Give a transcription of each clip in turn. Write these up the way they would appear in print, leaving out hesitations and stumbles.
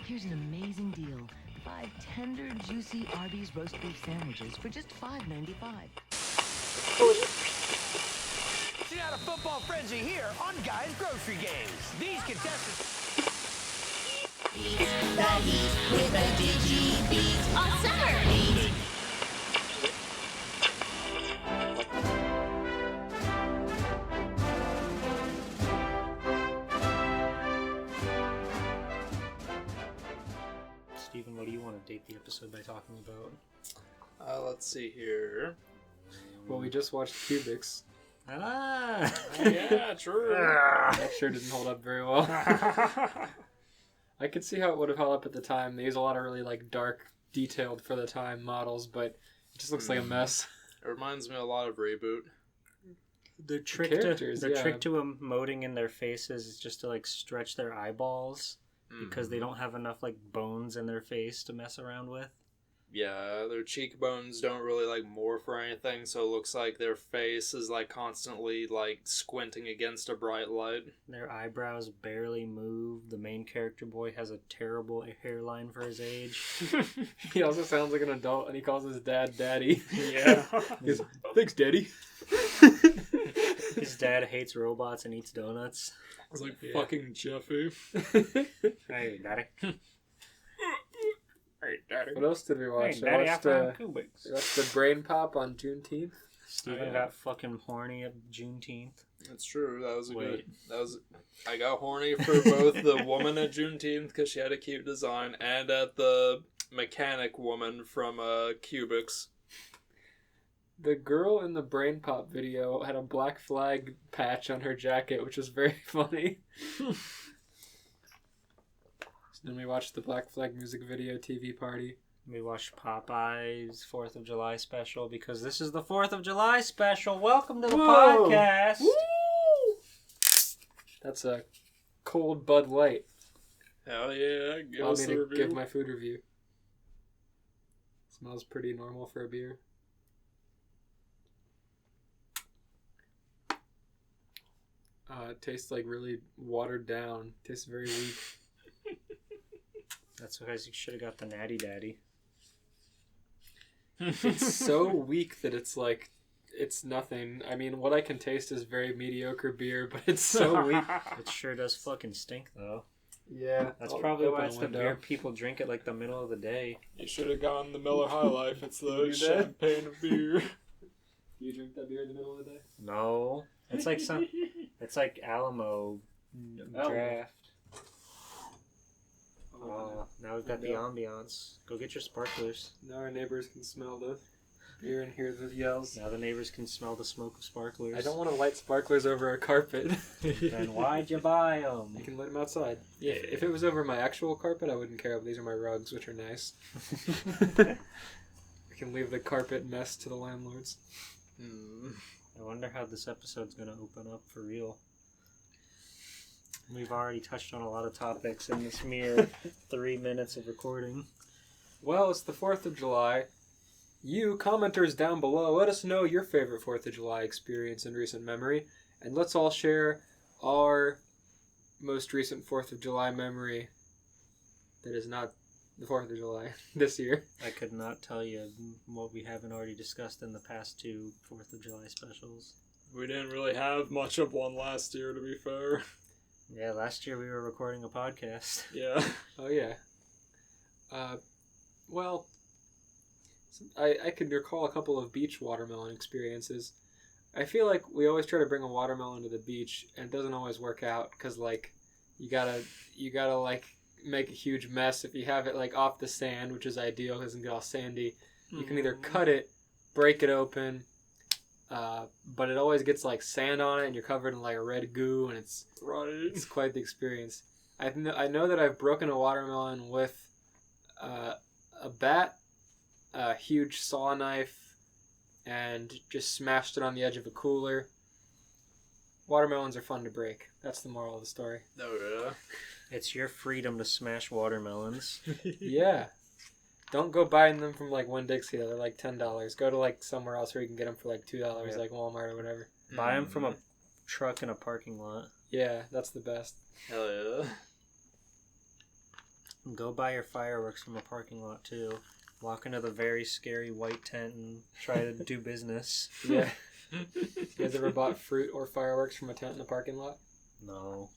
Here's an amazing deal. 5 tender, juicy Arby's roast beef sandwiches for just $5.95. See out a football frenzy here on Guy's Grocery Games. These contestants... Beats the heat with a digi beat all summer. Steven, what do you want to date the episode by talking about? Let's see here. Well, we just watched Cubics. Ah! Yeah, true. That sure didn't hold up very well. I could see how it would have held up at the time. They use a lot of really dark, detailed for the time models, but it just looks like a mess. It reminds me a lot of Reboot. The trick characters, to yeah. emoting in their faces is just to stretch their eyeballs because they don't have enough bones in their face to mess around with. Yeah, their cheekbones don't really morph or anything, so it looks like their face is constantly squinting against a bright light. Their eyebrows barely move. The main character boy has a terrible hairline for his age. He also sounds like an adult, and he calls his dad Daddy. Yeah. He's thanks, Daddy. His dad hates robots and eats donuts. It's fucking Jeffy. Hey, Daddy. Hey, Daddy. What else did we watch? Hey, Daddy, I watched the Brain Pop on Juneteenth. Steven got fucking horny at Juneteenth. That's true. That was Wait. I got horny for both the woman at Juneteenth because she had a cute design, and at the mechanic woman from Cubics. The girl in the Brain Pop video had a Black Flag patch on her jacket, which was very funny. Then we watched the Black Flag music video TV party. We watched Popeye's 4th of July special because this is the 4th of July special. Welcome to the podcast. Woo! That's a cold Bud Light. Hell yeah. Allow me to give my food review. Smells pretty normal for a beer. It tastes really watered down. Tastes very weak. That's because you should have got the Natty Daddy. It's so weak that it's it's nothing. I mean, what I can taste is very mediocre beer, but it's so weak. It sure does fucking stink, though. Yeah. That's probably why it's the beer people drink at the middle of the day. You should have gone the Miller High Life. It's the champagne of beer. You drink that beer in the middle of the day? No. It's like Alamo draft. Now we've got the ambiance. Go get your sparklers. Now our neighbors can smell the beer and hear the yells. Now the neighbors can smell the smoke of sparklers. I don't want to light sparklers over a carpet. Then why'd you buy them? You can light them outside. Yeah. If it was over my actual carpet, I wouldn't care. But these are my rugs, which are nice. I can leave the carpet mess to the landlords. I wonder how this episode's going to open up for real. We've already touched on a lot of topics in this mere 3 minutes of recording. Well, it's the 4th of July. You, commenters down below, let us know your favorite 4th of July experience in recent memory. And let's all share our most recent 4th of July memory that is not the 4th of July this year. I could not tell you what we haven't already discussed in the past 2 4th of July specials. We didn't really have much of one last year, to be fair. Yeah, last year we were recording a podcast. Yeah. Oh, yeah. Well, I can recall a couple of beach watermelon experiences. I feel like we always try to bring a watermelon to the beach, and it doesn't always work out, because, you gotta, make a huge mess. If you have it, off the sand, which is ideal, because it doesn't get all sandy, you can either cut it, break it open, but it always gets sand on it, and you're covered in a red goo, and it's quite the experience. I know that I've broken a watermelon with a bat, a huge saw knife, and just smashed it on the edge of a cooler. Watermelons are fun to break. That's the moral of the story. Oh yeah. It's your freedom to smash watermelons. Yeah. Don't go buying them from Winn-Dixie. They're $10. Go to somewhere else where you can get them for $2, like Walmart or whatever. Buy them from a truck in a parking lot. Yeah, that's the best. Hell yeah. Go buy your fireworks from a parking lot too. Walk into the very scary white tent and try to do business. Yeah. You guys ever bought fruit or fireworks from a tent in the parking lot? No.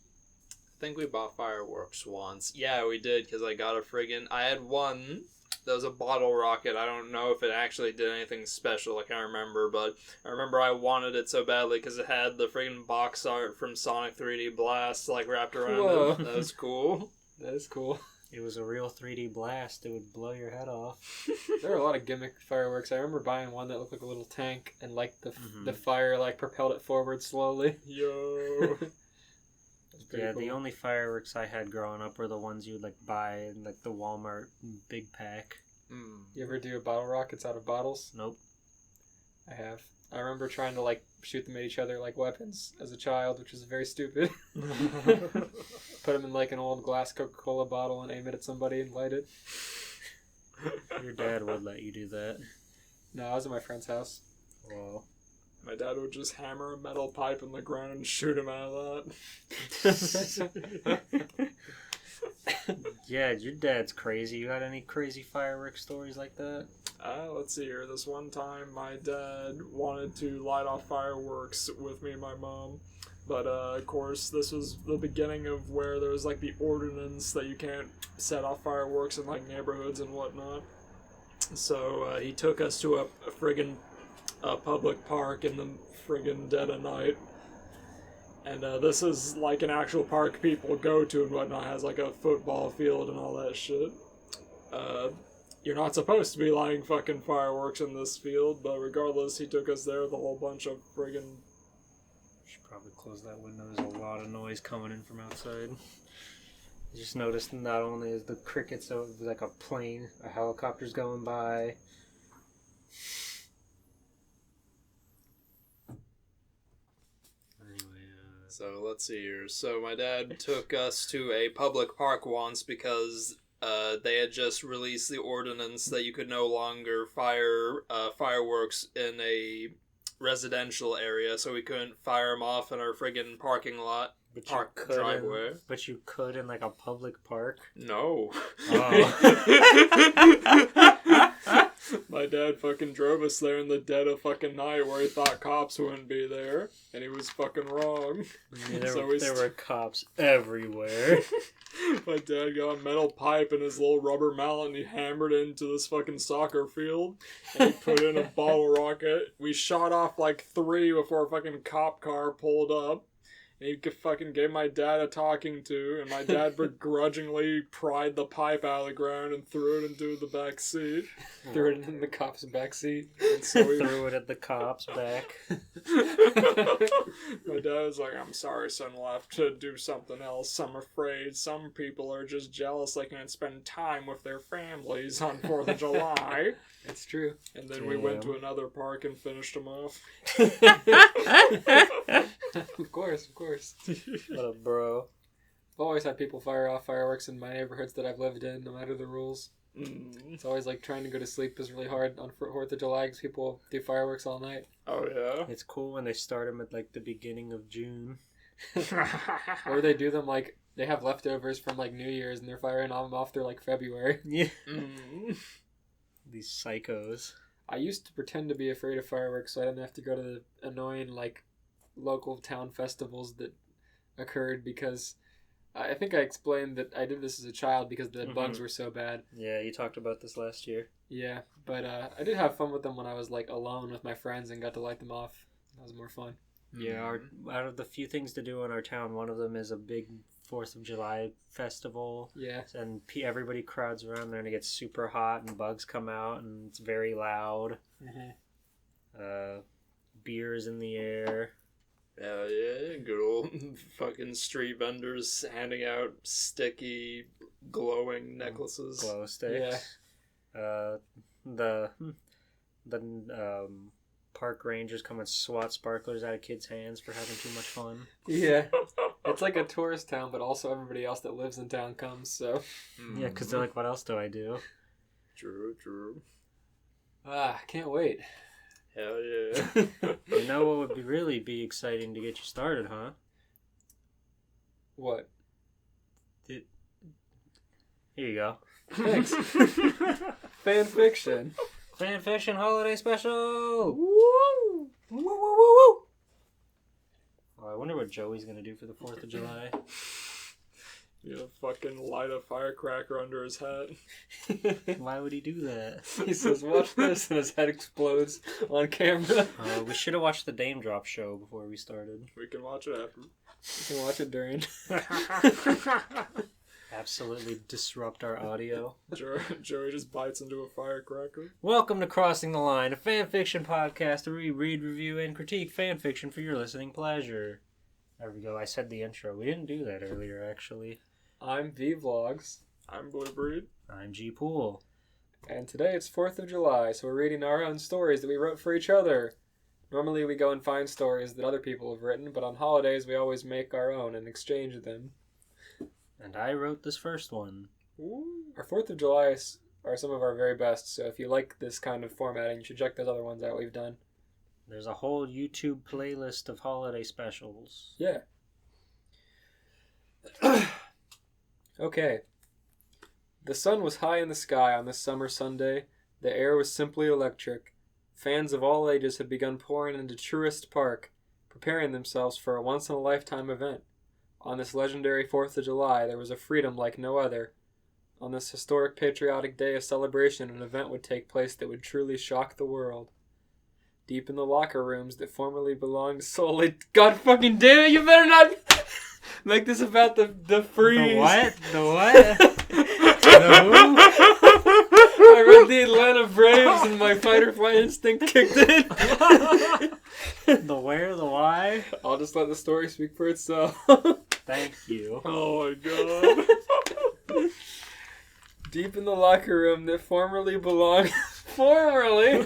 I think we bought fireworks once. Yeah, we did, because I got a friggin'... I had one that was a bottle rocket. I don't know if it actually did anything special. I can't remember, but I remember I wanted it so badly because it had the friggin' box art from Sonic 3D Blast, like, wrapped around Whoa. it. That was cool. That is cool. It was a real 3D blast. It would blow your head off. There were a lot of gimmick fireworks. I remember buying one that looked like a little tank, and like the fire like propelled it forward slowly. Yo. Yeah, cool. the only fireworks I had growing up were the ones you would like buy in like the Walmart big pack. You ever do bottle rockets out of bottles? Nope. I have. I remember trying to like shoot them at each other like weapons as a child, which was very stupid. Put them in like an old glass Coca-Cola bottle and aim it at somebody and light it. Your dad would let you do that. No, I was at my friend's house. Wow. My dad would just hammer a metal pipe in the ground and shoot him out of that. Yeah, your dad's crazy. You got any crazy fireworks stories like that? Let's see here. This one time, my dad wanted to light off fireworks with me and my mom. But, of course, this was the beginning of where there was, like, the ordinance that you can't set off fireworks in, like, neighborhoods and whatnot. So, he took us to a friggin' public park in the friggin' dead of night. And this is like an actual park people go to and whatnot. It has like a football field and all that shit. You're not supposed to be lighting fucking fireworks in this field, but regardless, he took us there with a whole bunch of friggin'... Should probably close that window. There's a lot of noise coming in from outside. I just noticed not only is the crickets, so it was like a plane, a helicopter's going by. So let's see here. So my dad took us to a public park once because they had just released the ordinance that you could no longer fire fireworks in a residential area, so we couldn't fire them off in our friggin' parking lot. Park driveway. But you could in like a public park? No. Oh. My dad fucking drove us there in the dead of fucking night where he thought cops wouldn't be there, and he was fucking wrong. Yeah, there were cops everywhere. My dad got a metal pipe and his little rubber mallet and he hammered it into this fucking soccer field, and he put in a bottle rocket. We shot off like 3 before a fucking cop car pulled up. And he fucking gave my dad a talking to, and my dad begrudgingly pried the pipe out of the ground and threw it into the back seat. Threw it in the cop's back seat. And so he threw it at the cops back. My dad was like, "I'm sorry, son, we'll have to do something else. I'm afraid some people are just jealous they can't spend time with their families on 4th of July. It's true. And then we went to another park and finished them off. Of course. What a bro. I've always had people fire off fireworks in my neighborhoods that I've lived in, no matter the rules. It's always like trying to go to sleep is really hard on 4th of July because people do fireworks all night. Oh, yeah? It's cool when they start them at like the beginning of June. Or they do them like, they have leftovers from like New Year's and they're firing them off through like February. Yeah. These psychos. I used to pretend to be afraid of fireworks so I didn't have to go to the annoying like local town festivals that occurred because I think I explained that I did this as a child because the bugs were so bad. Yeah, you talked about this last year. Yeah, but I did have fun with them when I was like alone with my friends and got to light them off. That was more fun. Yeah, out of the few things to do in our town, one of them is a big 4th of July festival. Yeah. And everybody crowds around there and it gets super hot and bugs come out and it's very loud. Beers in the air. Hell yeah, good old fucking street vendors handing out sticky, glowing necklaces. Glow sticks. Yeah. The park rangers come and swat sparklers out of kids' hands for having too much fun. Yeah. It's like a tourist town, but also everybody else that lives in town comes, so... Yeah, because they're like, what else do I do? True. Can't wait. Hell yeah. You know what would really be exciting to get you started, huh? What? Here you go. Thanks. Fanfiction. Fanfiction holiday special! Woo! Woo, woo, woo, woo! Oh, I wonder what Joey's gonna do for the 4th of July. You know, fucking light a firecracker under his hat. Why would he do that? He says, watch this, and his head explodes on camera. We should have watched the Dame Drop show before we started. We can watch it after. You can watch it during. Absolutely disrupt our audio. Joey just bites into a firecracker. Welcome to Crossing the Line, a fanfiction podcast where we read, review, and critique fanfiction for your listening pleasure. There we go. I said the intro. We didn't do that earlier, actually. I'm V-Vlogs. I'm Blue Breed. I'm G Pool. And today it's 4th of July, so we're reading our own stories that we wrote for each other. Normally we go and find stories that other people have written, but on holidays we always make our own and exchange them. And I wrote this first one. Ooh. Our 4th of July are some of our very best, so if you like this kind of formatting, you should check those other ones out we've done. There's a whole YouTube playlist of holiday specials. Yeah. Okay. The sun was high in the sky on this summer Sunday. The air was simply electric. Fans of all ages had begun pouring into Truist Park, preparing themselves for a once-in-a-lifetime event. On this legendary 4th of July, there was a freedom like no other. On this historic patriotic day of celebration, an event would take place that would truly shock the world. Deep in the locker rooms that formerly belonged solely... God fucking damn it, you better not make this about the freeze. The what? The what? The who? I read the Atlanta Braves and my fight or flight instinct kicked in. The where? The why? I'll just let the story speak for itself. Thank you. Oh my god. Deep in the locker room that formerly belonged... Formerly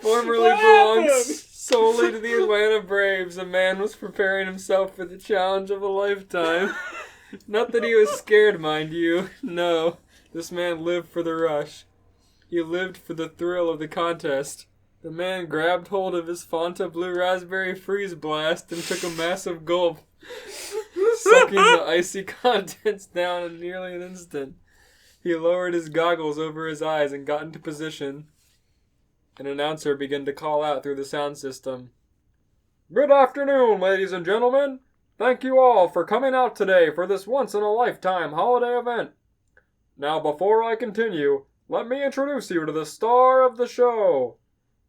belonged solely to the Atlanta Braves, a man was preparing himself for the challenge of a lifetime. Not that he was scared, mind you. No, this man lived for the rush. He lived for the thrill of the contest. The man grabbed hold of his Fanta Blue Raspberry Freeze Blast and took a massive gulp, sucking the icy contents down in nearly an instant. He lowered his goggles over his eyes and got into position. An announcer began to call out through the sound system. Good afternoon, ladies and gentlemen. Thank you all for coming out today for this once-in-a-lifetime holiday event. Now, before I continue, let me introduce you to the star of the show.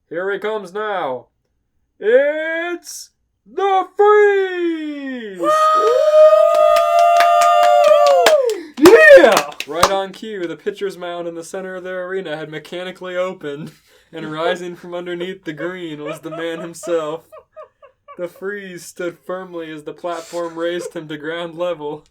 Here he comes now. It's the Freeze! Yeah! Right on cue, the pitcher's mound in the center of their arena had mechanically opened, and rising from underneath the green was the man himself. The Freeze stood firmly as the platform raised him to ground level.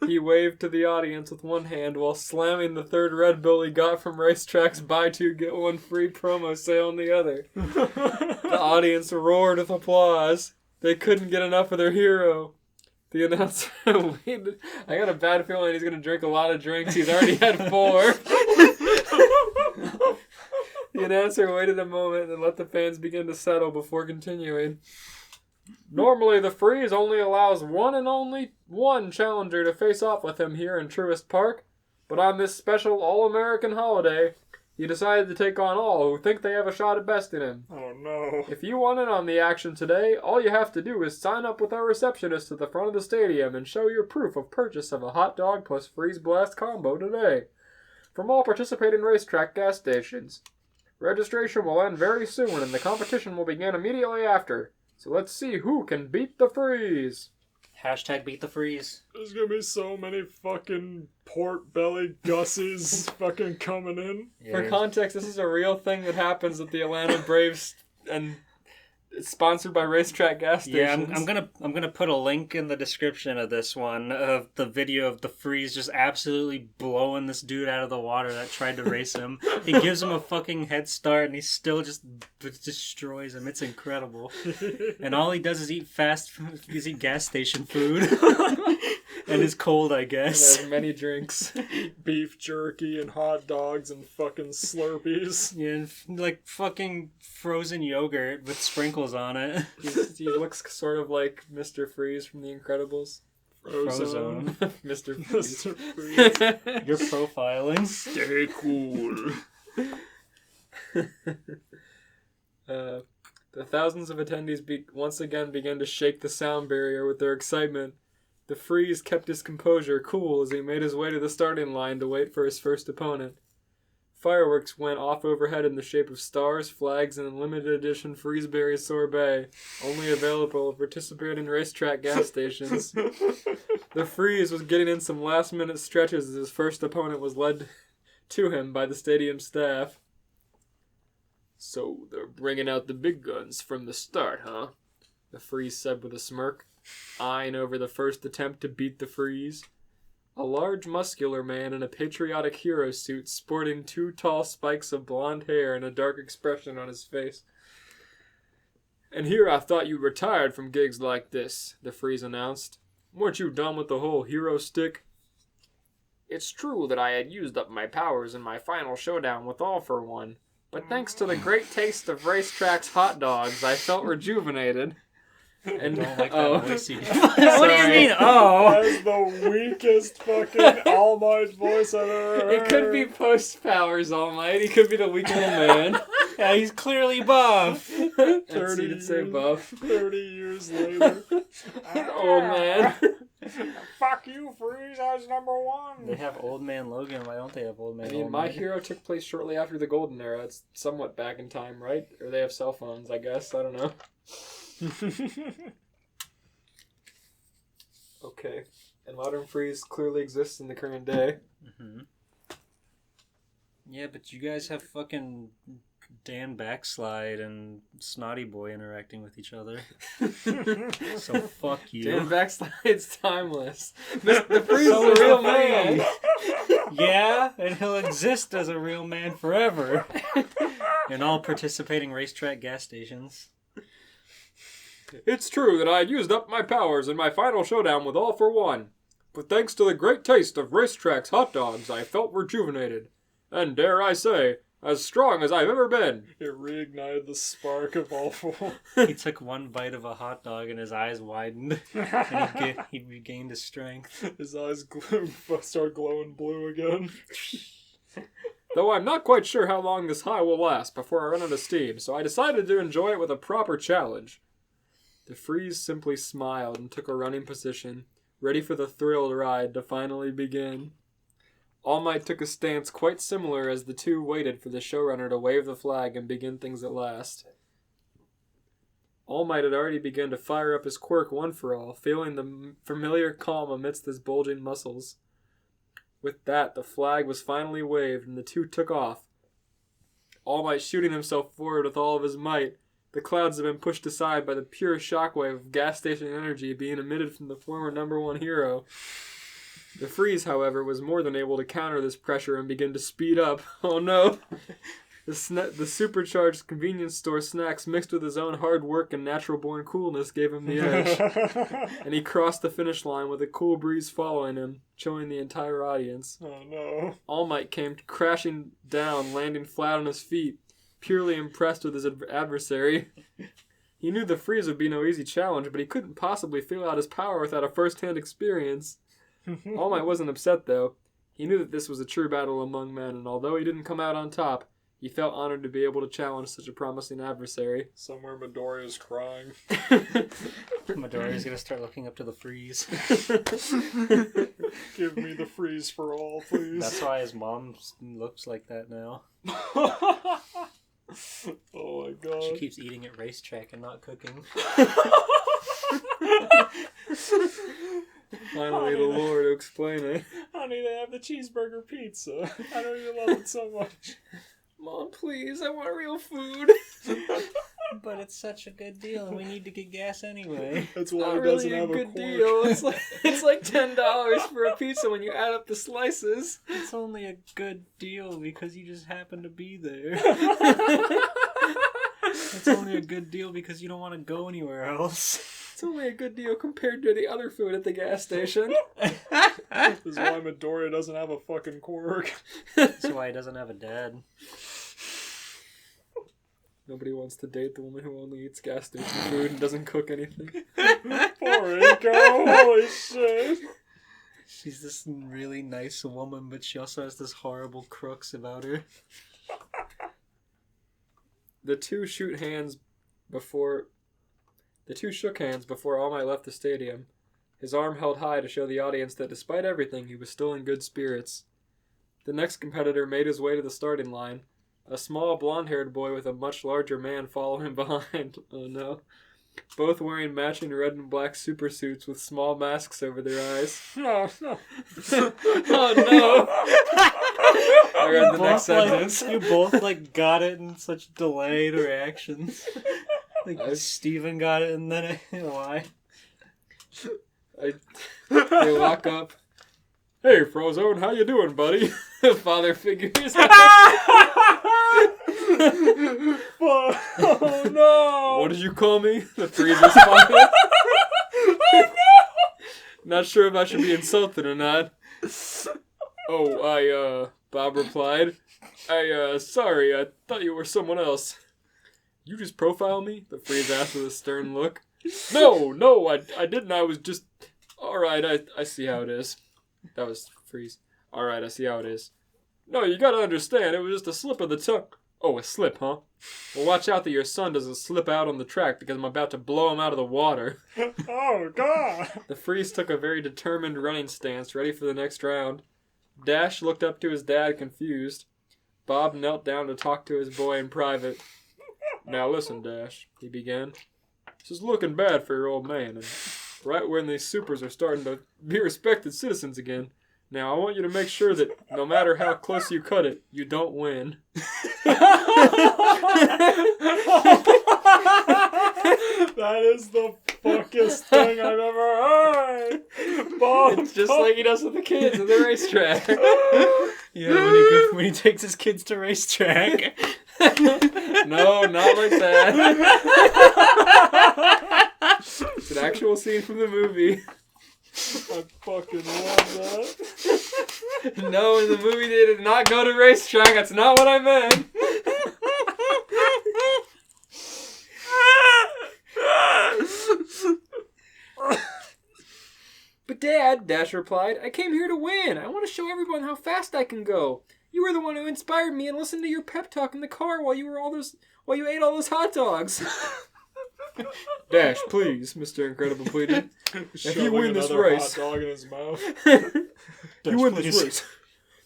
He waved to the audience with one hand while slamming the third Red Bull he got from Racetrack's buy two get one free promo sale on the other. The audience roared with applause. They couldn't get enough of their hero. The announcer waited. I got a bad feeling he's going to drink a lot of drinks. He's already had 4. The announcer waited a moment and let the fans begin to settle before continuing. Normally, the Freeze only allows one and only one challenger to face off with him here in Truist Park, but on this special All-American holiday, he decided to take on all who think they have a shot at besting him. Oh no. If you want in on the action today, all you have to do is sign up with our receptionist at the front of the stadium and show your proof of purchase of a hot dog plus Freeze Blast combo today. From all participating racetrack gas stations. Registration will end very soon and the competition will begin immediately after. So let's see who can beat the Freeze. Hashtag beat the freeze. There's gonna be so many fucking port belly gussies fucking coming in. Yeah. For context, this is a real thing that happens at the Atlanta Braves, and it's sponsored by Racetrack gas stations. Yeah, I'm gonna put a link in the description of this one of the video of the Freeze just absolutely blowing this dude out of the water that tried to race him. He gives him a fucking head start and he still just destroys him. It's incredible. And all he does is eat gas station food. And is cold, I guess. And has many drinks. Beef jerky and hot dogs and fucking Slurpees. Yeah, and like fucking frozen yogurt with sprinkles on it. He looks sort of like Mr. Freeze from The Incredibles. Frozone. Mr. Freeze. Mr. Freeze. You're profiling. Stay cool. The thousands of attendees once again began to shake the sound barrier with their excitement. The Freeze kept his composure cool as he made his way to the starting line to wait for his first opponent. Fireworks went off overhead in the shape of stars, flags, and a limited edition Freezeberry sorbet, only available at participating racetrack gas stations. The Freeze was getting in some last-minute stretches as his first opponent was led to him by the stadium staff. "So they're bringing out the big guns from the start, huh?" the Freeze said with a smirk, eyeing over the first attempt to beat the Freeze. A large, muscular man in a patriotic hero suit sporting 2 tall spikes of blonde hair and a dark expression on his face. "And here I thought you retired from gigs like this," the Freeze announced. "Weren't you done with the whole hero stick?" "It's true that I had used up my powers in my final showdown with All for One, but thanks to the great taste of Racetrack's hot dogs, I felt rejuvenated." And Don't like that voice you do. What What do you mean? Oh, That's the weakest fucking All Might voice I've ever heard. It could be post-powers, All Might. He could be the weak little man. yeah, he's clearly buff. And 30 he did say years- buff. 30 years later. Old man. Fuck you, Freeze. I was number one. They have Old Man Logan. Why don't they have Old Man? I mean, Old My Man? Hero took place shortly after the Golden Era. It's somewhat back in time, right? Or they have cell phones, I guess. I don't know. Okay. And Modern Freeze clearly exists in the current day. Mm-hmm. Yeah, but you guys have fucking Dan Backslide and Snotty Boy interacting with each other. So fuck you. Dan Backslide's timeless. The Freeze is a real man. Yeah, and he'll exist as a real man forever. In all participating racetrack gas stations. "It's true that I had used up my powers in my final showdown with All for One, but thanks to the great taste of Racetrack's hot dogs, I felt rejuvenated. And dare I say, as strong as I've ever been." It reignited the spark of All for One. He took one bite of a hot dog and his eyes widened. And he regained his strength. His eyes start glowing blue again. Though I'm not quite sure how long this high will last before I run out of steam, so I decided to enjoy it with a proper challenge. The Freeze simply smiled and took a running position, ready for the thrilled ride to finally begin. All Might took a stance quite similar as the two waited for the showrunner to wave the flag and begin things at last. All Might had already begun to fire up his quirk one for all, feeling the familiar calm amidst his bulging muscles. With that, the flag was finally waved and the two took off. All Might shooting himself forward with all of his might. The clouds had been pushed aside by the pure shockwave of gas station energy being emitted from the former number one hero. The Freeze, however, was more than able to counter this pressure and begin to speed up. Oh no! The supercharged convenience store snacks mixed with his own hard work and natural-born coolness gave him the edge. And he crossed the finish line with a cool breeze following him, chilling the entire audience. Oh no. All Might came crashing down, landing flat on his feet, purely impressed with his adversary. He knew the Freeze would be no easy challenge, but he couldn't possibly feel out his power without a first-hand experience. All Might wasn't upset, though. He knew that this was a true battle among men, and although he didn't come out on top, he felt honored to be able to challenge such a promising adversary. Somewhere Midoriya's crying. Midoriya's gonna start looking up to the Freeze. Give me the Freeze for all, please. That's why his mom looks like that now. Oh my god. She keeps eating at racetrack and not cooking. Finally, the Lord to explain it. I need to have the cheeseburger pizza. I don't even love it so much. Mom, please, I want real food. But it's such a good deal, and we need to get gas anyway. That's why Not he really doesn't a have a good cork. deal. It's like $10 for a pizza when you add up the slices. It's only a good deal because you just happen to be there. It's only a good deal because you don't want to go anywhere else. It's only a good deal compared to the other food at the gas station. This is why Midoriya doesn't have a fucking quirk. That's why he doesn't have a dad. Nobody wants to date the woman who only eats gas station food and doesn't cook anything. Poor Rico, holy shit. She's this really nice woman, but she also has this horrible crux about her. The two shook hands before All Might left the stadium. His arm held high to show the audience that despite everything, he was still in good spirits. The next competitor made his way to the starting line. A small blonde-haired boy with a much larger man followed him behind. Oh no. Both wearing matching red and black super suits with small masks over their eyes. Oh, no. Oh no! I read the next sentence. You both got it in such delayed reactions. Steven got it and then why? They walk up. Hey, Frozone, how you doing, buddy? Father figures. Oh no! What did you call me? The freeze responded. Oh no! Not sure if I should be insulted or not. Oh, Bob replied. Sorry, I thought you were someone else. You just profile me? The freeze asked with a stern look. No, I didn't. I was just... Alright, I see how it is. That was freeze. Alright, I see how it is. No, you gotta understand, it was just a slip of the tongue. Oh, a slip, huh? Well, watch out that your son doesn't slip out on the track because I'm about to blow him out of the water. Oh, God! The freeze took a very determined running stance, ready for the next round. Dash looked up to his dad, confused. Bob knelt down to talk to his boy in private. Now listen, Dash, he began. This is looking bad for your old man, and right when these supers are starting to be respected citizens again. Now, I want you to make sure that no matter how close you cut it, you don't win. That is the fuckest thing I've ever heard! Bob! It's just like he does with the kids at the racetrack. Yeah, when he takes his kids to racetrack. No, not like that. It's an actual scene from the movie. I fucking love that. No, in the movie they did not go to racetrack. That's not what I meant. But Dad, Dash replied, I came here to win. I want to show everyone how fast I can go. You were the one who inspired me and listened to your pep talk in the car while you ate all those hot dogs. Dash, please, Mr. Incredible pleaded. If you win this race, hot dog in his mouth. you win this race,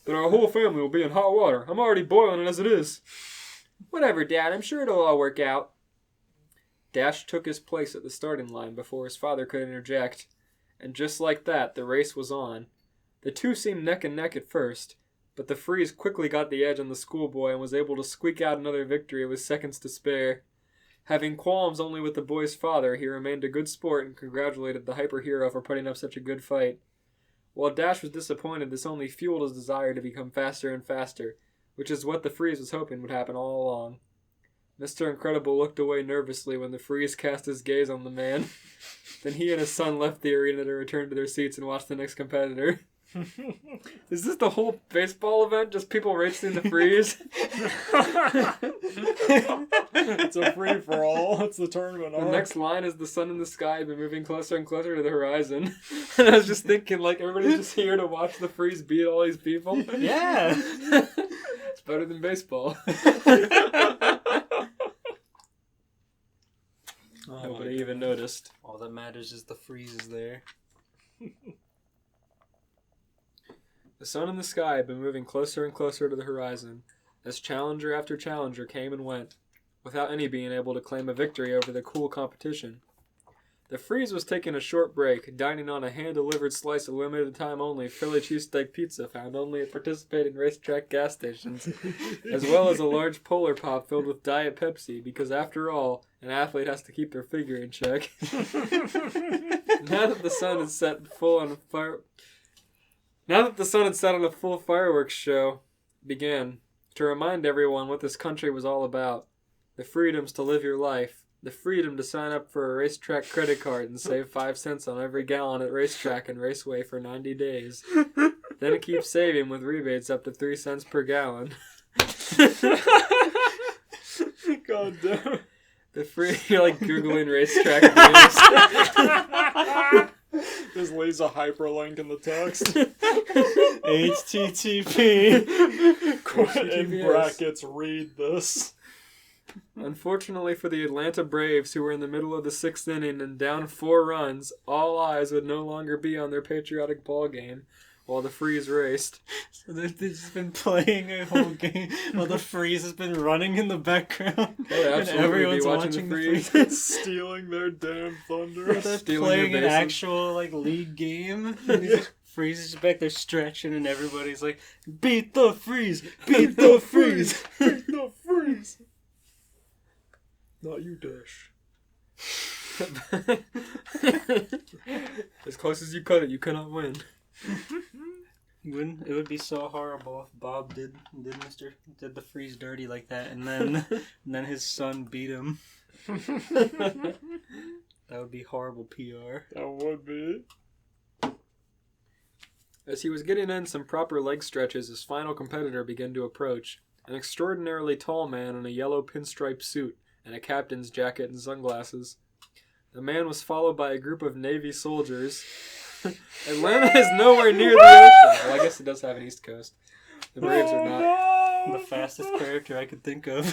then our whole family will be in hot water. I'm already boiling it as it is. Whatever, Dad. I'm sure it'll all work out. Dash took his place at the starting line before his father could interject. And just like that, the race was on. The two seemed neck and neck at first, but the freeze quickly got the edge on the schoolboy and was able to squeak out another victory with seconds to spare. Having qualms only with the boy's father, he remained a good sport and congratulated the hyper-hero for putting up such a good fight. While Dash was disappointed, this only fueled his desire to become faster and faster, which is what the freeze was hoping would happen all along. Mr. Incredible looked away nervously when the freeze cast his gaze on the man. Then he and his son left the arena to return to their seats and watch the next competitor. Is this the whole baseball event? Just people racing the freeze? It's a free-for-all. It's the tournament. The next line is the sun in the sky been moving closer and closer to the horizon. And I was just thinking, everybody's just here to watch the freeze beat all these people. Yeah. It's better than baseball. Nobody even noticed. All that matters is the freeze is there. The sun in the sky had been moving closer and closer to the horizon, as challenger after challenger came and went, without any being able to claim a victory over the cool competition. The freeze was taking a short break, dining on a hand-delivered slice of limited-time only Philly cheesesteak pizza found only at participating racetrack gas stations, as well as a large Polar Pop filled with Diet Pepsi, because after all, an athlete has to keep their figure in check. Now that the sun had set on a full fireworks show, began to remind everyone what this country was all about. The freedoms to live your life. The freedom to sign up for a racetrack credit card and save 5 cents on every gallon at racetrack and raceway for 90 days. Then keep saving with rebates up to 3 cents per gallon. God damn it. The freeze, you're like Googling racetrack news. Just leaves a hyperlink in the text. HTTP. In brackets, read this. Unfortunately for the Atlanta Braves, who were in the middle of the 6th inning and down 4 runs, all eyes would no longer be on their patriotic ball game while the freeze raced. So they've just been playing a whole game while the freeze has been running in the background. And everyone's watching the freeze. Stealing their damn thunder. They're Stealing playing their an bases. actual like league game. And Freeze is back there stretching, and everybody's like, "Beat the freeze! Beat the freeze!" Beat the freeze! Not you, Dash. As close as you cut it, you cannot win. It would be so horrible if Bob did the freeze dirty like that, and then his son beat him. That would be horrible PR. That would be. As he was getting in some proper leg stretches, his final competitor began to approach. An extraordinarily tall man in a yellow pinstripe suit and a captain's jacket and sunglasses. The man was followed by a group of Navy soldiers. Atlanta is nowhere near the ocean. Well, I guess it does have an East Coast. The Braves are not. The fastest character I could think of.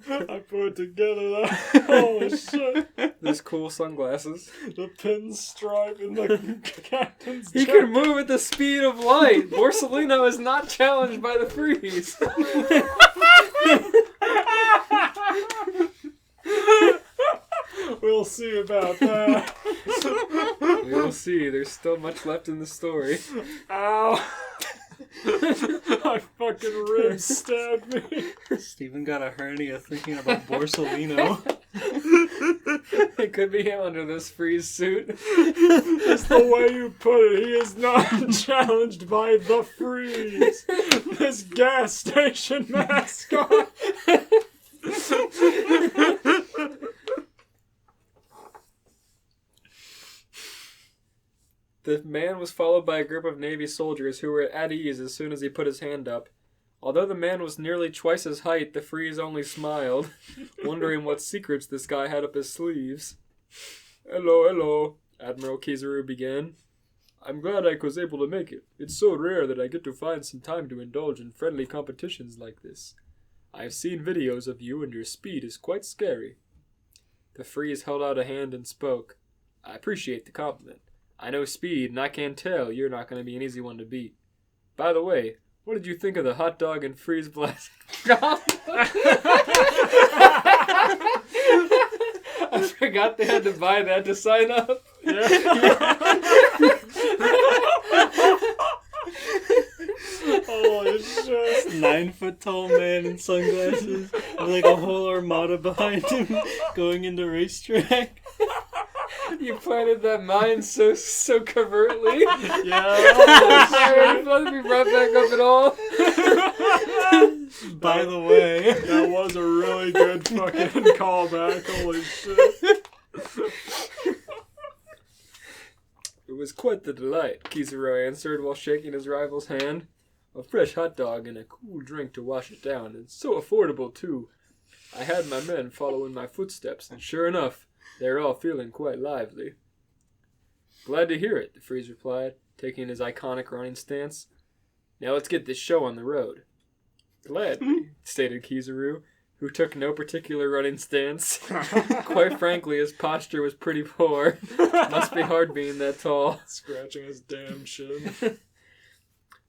I put it together that. Holy shit. Those cool sunglasses. The pinstripe in the captain's He jacket. can move at the speed of light. Borsellino is not challenged by the freeze. We'll see about that. We will see. There's still much left in the story. Ow. My fucking ribs stabbed me. Steven got a hernia thinking about Borsellino. It could be him under this freeze suit. That's the way you put it. He is not challenged by the freeze. This gas station mascot. The man was followed by a group of Navy soldiers who were at ease as soon as he put his hand up. Although the man was nearly twice his height, the freeze only smiled, wondering what secrets this guy had up his sleeves. Hello, Admiral Kizaru began. I'm glad I was able to make it. It's so rare that I get to find some time to indulge in friendly competitions like this. I've seen videos of you and your speed is quite scary. The freeze held out a hand and spoke. I appreciate the compliment. I know speed, and I can tell you're not going to be an easy one to beat. By the way, what did you think of the hot dog and freeze blast? I forgot they had to buy that to sign up. Holy shit. 9-foot tall man in sunglasses with like a whole armada behind him going into racetrack. You planted that mine so covertly. Yeah. Sorry, let me be right back up at all. By the way, That was a really good fucking callback. Holy shit. It was quite the delight, Kizaru answered while shaking his rival's hand. A fresh hot dog and a cool drink to wash it down, and so affordable too. I had my men follow in my footsteps, and sure enough, they're all feeling quite lively. Glad to hear it, the freeze replied, taking his iconic running stance. Now let's get this show on the road. Gladly, stated Kizaru, who took no particular running stance. Quite frankly, his posture was pretty poor. Must be hard being that tall. Scratching his damn chin.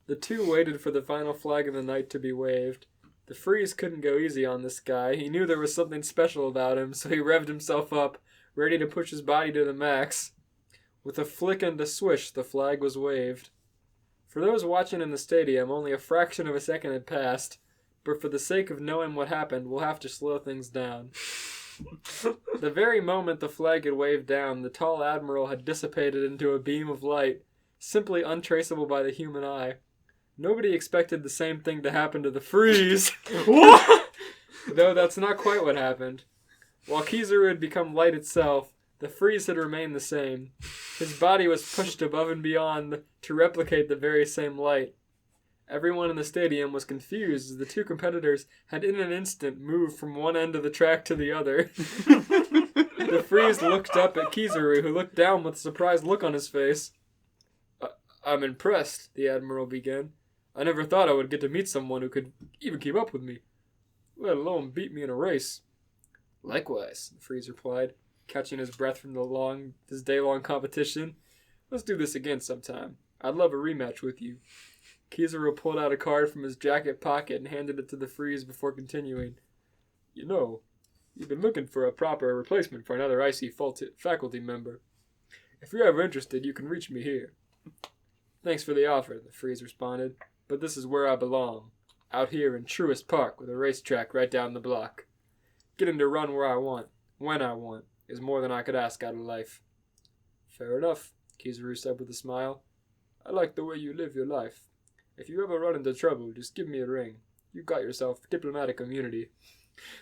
The two waited for the final flag of the night to be waved. The freeze couldn't go easy on this guy. He knew there was something special about him, so he revved himself up, ready to push his body to the max. With a flick and a swish, the flag was waved. For those watching in the stadium, only a fraction of a second had passed, but for the sake of knowing what happened, we'll have to slow things down. The very moment the flag had waved down, the tall admiral had dissipated into a beam of light, simply untraceable by the human eye. Nobody expected the same thing to happen to the freeze. What? Though that's not quite what happened. While Kizaru had become light itself, the freeze had remained the same. His body was pushed above and beyond to replicate the very same light. Everyone in the stadium was confused as the two competitors had in an instant moved from one end of the track to the other. The Freeze looked up at Kizaru, who looked down with a surprised look on his face. I'm impressed, the Admiral began. I never thought I would get to meet someone who could even keep up with me, let alone beat me in a race. Likewise, the Freeze replied, catching his breath from this day-long competition. Let's do this again sometime. I'd love a rematch with you. Kizaru pulled out a card from his jacket pocket and handed it to the Freeze before continuing. You know, you've been looking for a proper replacement for another icy faculty member. If you're ever interested, you can reach me here. Thanks for the offer, the Freeze responded, but this is where I belong. Out here in Truist Park with a racetrack right down the block. Getting to run where I want, when I want, is more than I could ask out of life. Fair enough, Kizaru said with a smile. I like the way you live your life. If you ever run into trouble, just give me a ring. You've got yourself diplomatic immunity.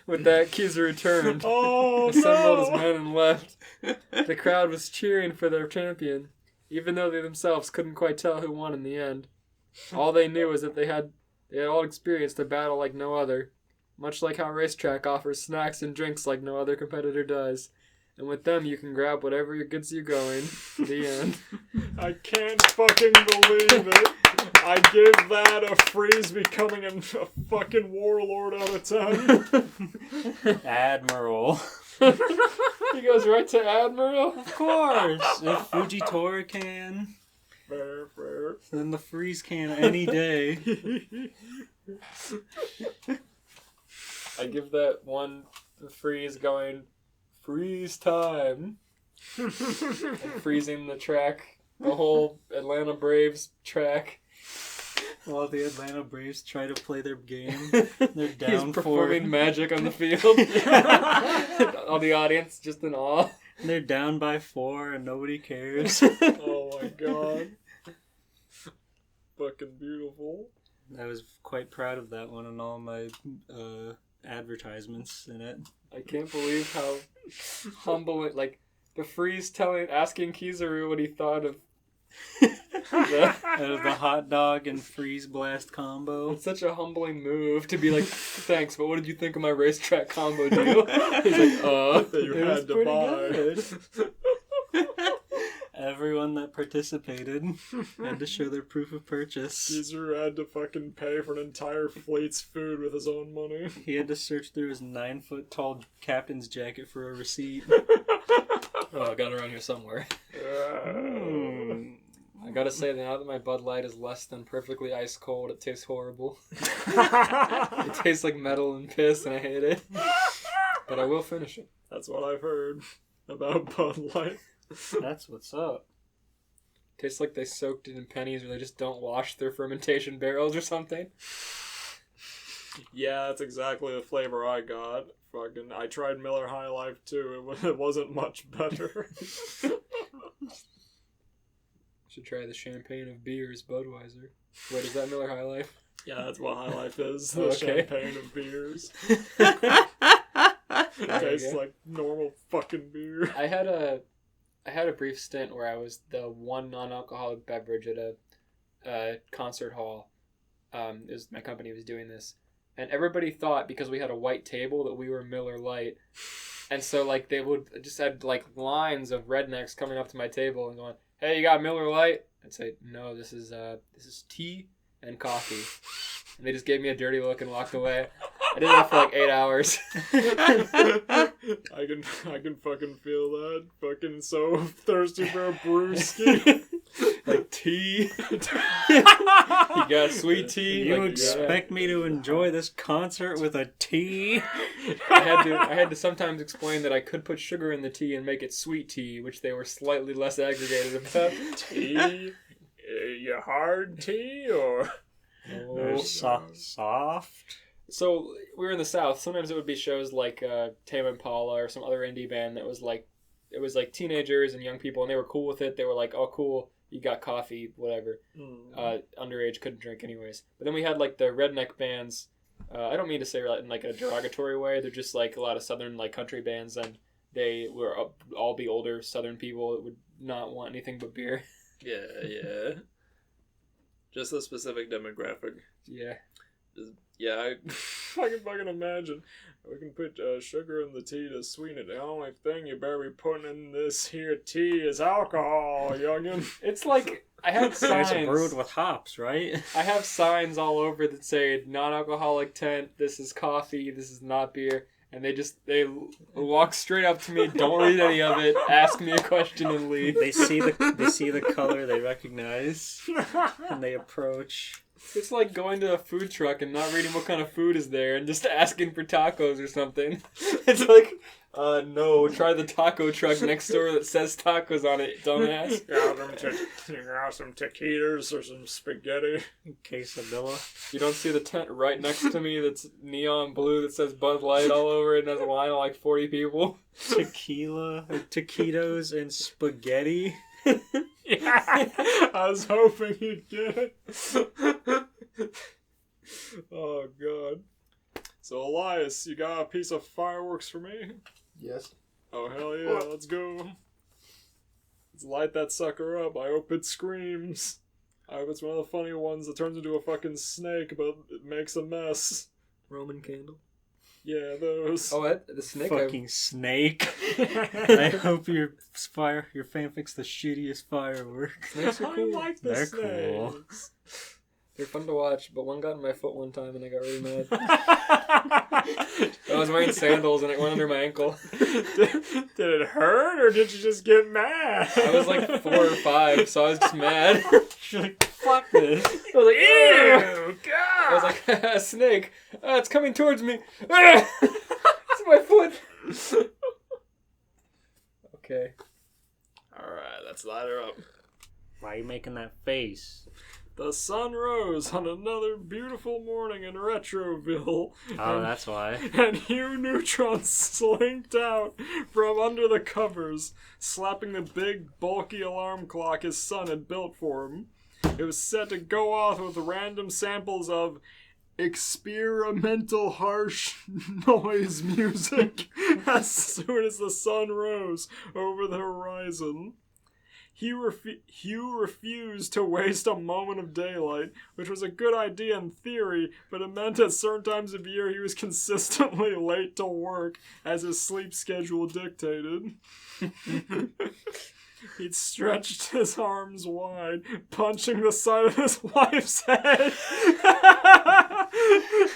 With that, Kizaru turned, assembled his men, and left. The crowd was cheering for their champion, even though they themselves couldn't quite tell who won in the end. All they knew was that they had all experienced a battle like no other, much like how Racetrack offers snacks and drinks like no other competitor does. And with them, you can grab whatever gets you going. The end. I can't fucking believe it. I give that a Freeze becoming a fucking warlord out of 10. Admiral. He goes right to Admiral? Of course. If Fujitora can, Fair. then the Freeze can any day. I give that one the Freeze going, freeze time. And freezing the track, the whole Atlanta Braves track. While the Atlanta Braves try to play their game, they're down He's performing magic on the field. All the audience just in awe. They're down by 4 and nobody cares. Oh my god. Fucking beautiful. I was quite proud of that one and all my advertisements in it. I can't believe how humble it, like, the Freeze asking Kizaru what he thought of the hot dog and freeze blast combo. It's such a humbling move to be like, thanks, but what did you think of my racetrack combo deal? He's like, That you it was had to pretty buy. good. Everyone that participated had to show their proof of purchase. Kizaru had to fucking pay for an entire fleet's food with his own money. He had to search through his 9-foot-tall captain's jacket for a receipt. Oh, I got it around here somewhere. I gotta say, now that my Bud Light is less than perfectly ice cold, it tastes horrible. It tastes like metal and piss, and I hate it. But I will finish it. That's what I've heard about Bud Light. That's what's up. Tastes like they soaked it in pennies, or they just don't wash their fermentation barrels or something. Yeah, that's exactly the flavor I got. Fucking, I tried Miller High Life too. It wasn't much better. Should try the champagne of beers, Budweiser. Wait, is that Miller High Life? Yeah, that's what High Life is. The Okay. champagne of beers. It tastes like normal fucking beer. I had a brief stint where I was the one non-alcoholic beverage at a concert hall. My company was doing this, and everybody thought because we had a white table that we were Miller Lite, and so like they would just had like lines of rednecks coming up to my table and going, "Hey, you got Miller Lite?" I'd say, "No, this is tea and coffee," and they just gave me a dirty look and walked away. I did that for like 8 hours. I can fucking feel that. Fucking so thirsty for a brewski. Like tea. You got sweet tea. You like, expect me to enjoy this concert with a tea? I had to sometimes explain that I could put sugar in the tea and make it sweet tea, which they were slightly less aggregated about. Tea? You hard tea or Or soft? So we were in the South. Sometimes it would be shows like Tame Impala or some other indie band that was like, it was like teenagers and young people, and they were cool with it. They were like, "Oh, cool, you got coffee, whatever." Underage couldn't drink anyways. But then we had like the redneck bands. I don't mean to say that in like a derogatory way. They're just like a lot of southern like country bands, and they were all be older southern people that would not want anything but beer. yeah. Just a specific demographic. Yeah. Yeah, I can fucking imagine. We can put sugar in the tea to sweeten it. The only thing you better be putting in this here tea is alcohol, youngin'. It's like, I have signs. It's brewed with hops, right? I have signs all over that say non-alcoholic tent, this is coffee, this is not beer. And they walk straight up to me, don't read any of it, ask me a question and leave. They see the color they recognize, and they approach. It's like going to a food truck and not reading what kind of food is there and just asking for tacos or something. It's like, no, try the taco truck next door that says tacos on it, dumbass. You got some taquitos or some spaghetti. Quesadilla. You don't see the tent right next to me that's neon blue that says Bud Light all over it and has a line of like 40 people? Tequila, taquitos, and spaghetti. Yeah, I was hoping you'd get it. Oh, God. So, Elias, you got a piece of fireworks for me? Yes. Oh, hell yeah, let's go. Let's light that sucker up. I hope it screams. I hope it's one of the funny ones that turns into a fucking snake, but it makes a mess. Roman candle. Yeah, those. Oh, the snake. Fucking snake. I hope your fanfic's the shittiest fireworks. Snakes are cool. I like the They're snakes. They're fun to watch, but one got in my foot one time and I got really mad. I was wearing sandals and it went under my ankle. Did it hurt or did you just get mad? I was like 4 or 5, so I was just mad. You're like, fuck this. I was like, ew! God! I was like, a snake. It's coming towards me. It's my foot. Okay. Alright, let's light her up. Why are you making that face? The sun rose on another beautiful morning in Retroville. Oh, that's why. And Hugh Neutron slinked out from under the covers, slapping the big, bulky alarm clock his son had built for him. It was set to go off with random samples of experimental harsh noise music as soon as the sun rose over the horizon. Hugh refused to waste a moment of daylight, which was a good idea in theory, but it meant at certain times of year he was consistently late to work, as his sleep schedule dictated. He'd stretched his arms wide, punching the side of his wife's head,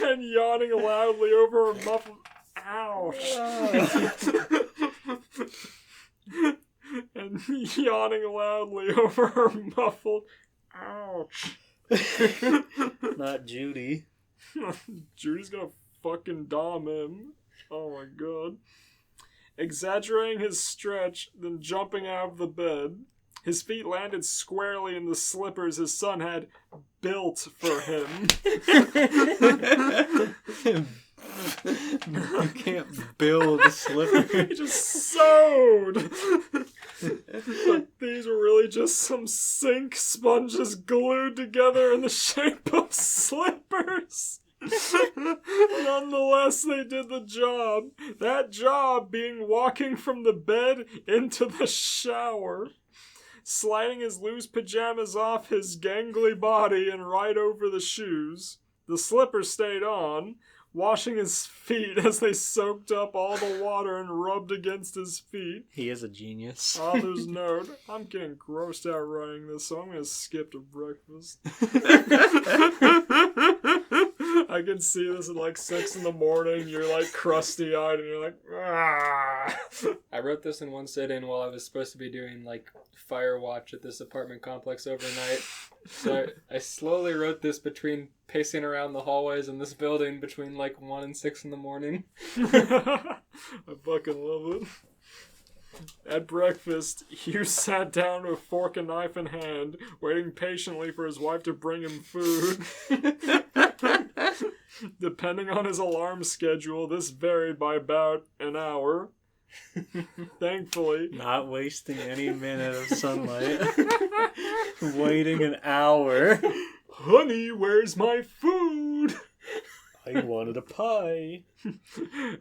and yawning loudly over her muffled... Ouch! And yawning loudly over her muffled... Ouch! Not Judy. Judy's gonna fucking dom him. Oh my god. Exaggerating his stretch, then jumping out of the bed. His feet landed squarely in the slippers his son had built for him. You can't build a slipper. He just sewed. But these were really just some sink sponges glued together in the shape of slippers. Nonetheless, they did the job. That job being walking from the bed into the shower, sliding his loose pajamas off his gangly body and right over the shoes. The slippers stayed on, washing his feet as they soaked up all the water and rubbed against his feet. He is a genius. Author's note, I'm getting grossed out writing this, so I'm going to skip to breakfast. I can see this at like 6 in the morning, you're like crusty-eyed and you're like, ah. I wrote this in one sitting while I was supposed to be doing like fire watch at this apartment complex overnight. So I slowly wrote this between pacing around the hallways in this building between like 1 and 6 in the morning. I fucking love it. At breakfast, Hugh sat down with fork and knife in hand, waiting patiently for his wife to bring him food. Depending on his alarm schedule, this varied by about an hour. Thankfully. Not wasting any minute of sunlight. Waiting an hour. Honey, where's my food? I wanted a pie.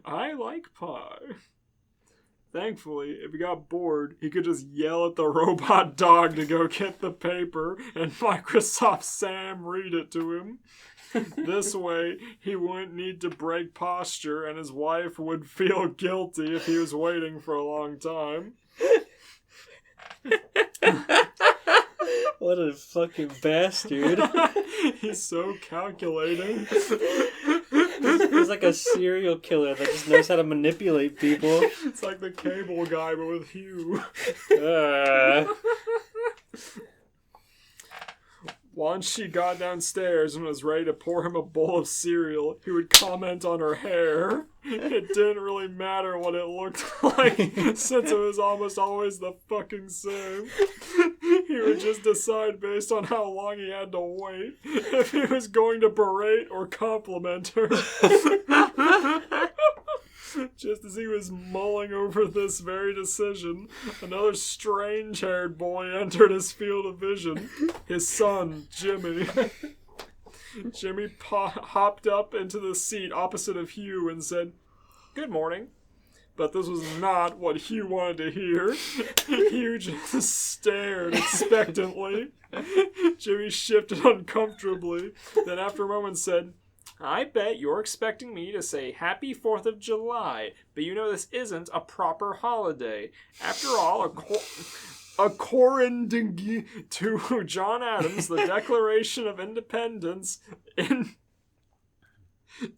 I like pie. Thankfully, if he got bored, he could just yell at the robot dog to go get the paper, and Microsoft Sam read it to him. This way, he wouldn't need to break posture, and his wife would feel guilty if he was waiting for a long time. What a fucking bastard. He's so calculating. He's like a serial killer that just knows how to manipulate people. It's like the Cable Guy, but with Hugh. Once she got downstairs and was ready to pour him a bowl of cereal, he would comment on her hair. It didn't really matter what it looked like, since it was almost always the fucking same. He would just decide based on how long he had to wait if he was going to berate or compliment her. Just as he was mulling over this very decision, another strange-haired boy entered his field of vision. His son, Jimmy. Jimmy hopped up into the seat opposite of Hugh and said, "Good morning." But this was not what Hugh wanted to hear. Hugh just stared expectantly. Jimmy shifted uncomfortably, then after a moment said, "I bet you're expecting me to say Happy 4th of July, but you know this isn't a proper holiday. After all, according to John Adams, the Declaration of Independence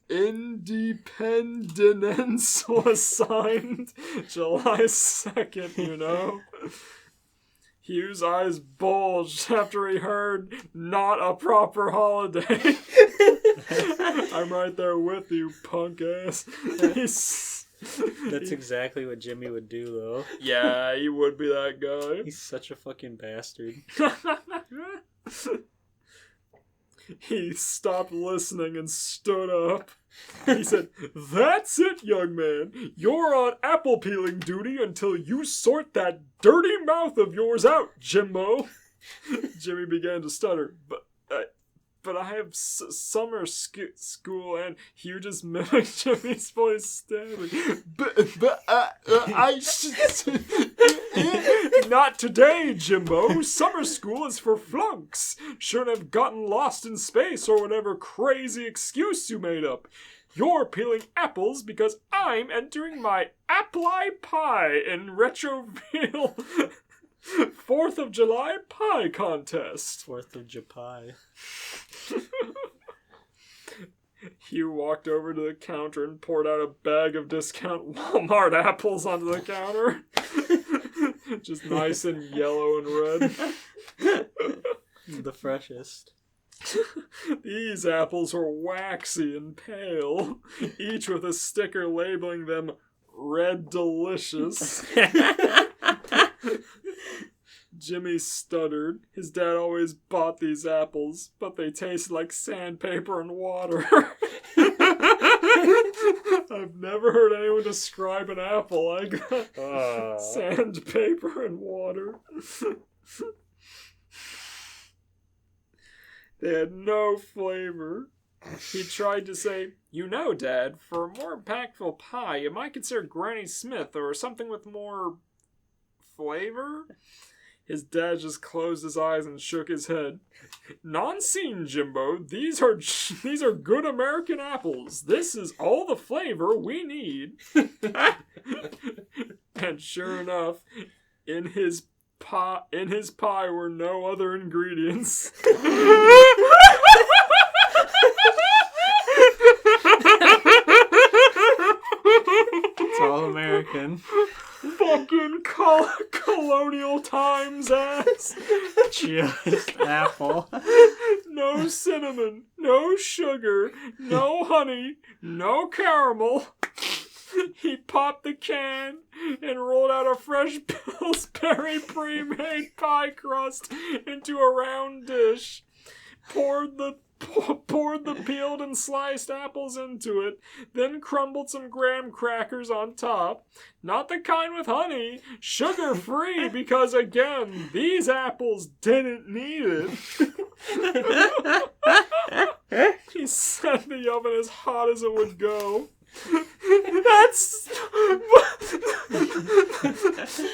Independence was signed July 2nd, you know." Hugh's eyes bulged after he heard not a proper holiday. I'm right there with you, punk ass. That's exactly what Jimmy would do, though. Yeah, he would be that guy. He's such a fucking bastard. He stopped listening and stood up. He said, "That's it, young man. You're on apple peeling duty until you sort that dirty mouth of yours out, Jimbo." Jimmy began to stutter. But I have summer school, and Hugh just mimicked Jimmy's voice steadily. Not today, Jimbo. Summer school is for flunks. Shouldn't have gotten lost in space or whatever crazy excuse you made up. You're peeling apples because I'm entering my Apply Pie in Retroville 4th of July pie contest. 4th of July. Hugh walked over to the counter and poured out a bag of discount Walmart apples onto the counter. Just nice and yellow and red. The freshest. These apples were waxy and pale, each with a sticker labeling them Red Delicious. Jimmy stuttered. His dad always bought these apples, but they tasted like sandpaper and water. I've never heard anyone describe an apple like that. Sandpaper and water. They had no flavor. He tried to say, "You know, Dad, for a more impactful pie, you might consider Granny Smith or something with more flavor." His dad just closed his eyes and shook his head. "Non-scene, Jimbo. These are good American apples. This is all the flavor we need." And sure enough, in his pie were no other ingredients. It's all American. Fucking colonial times ass. Just apple. No cinnamon, no sugar, no honey, no caramel. He popped the can and rolled out a fresh Pillsbury pre-made pie crust into a round dish. Poured the peeled and sliced apples into it, then crumbled some graham crackers on top. Not the kind with honey, sugar-free, because again, these apples didn't need it. He set the oven as hot as it would go. That's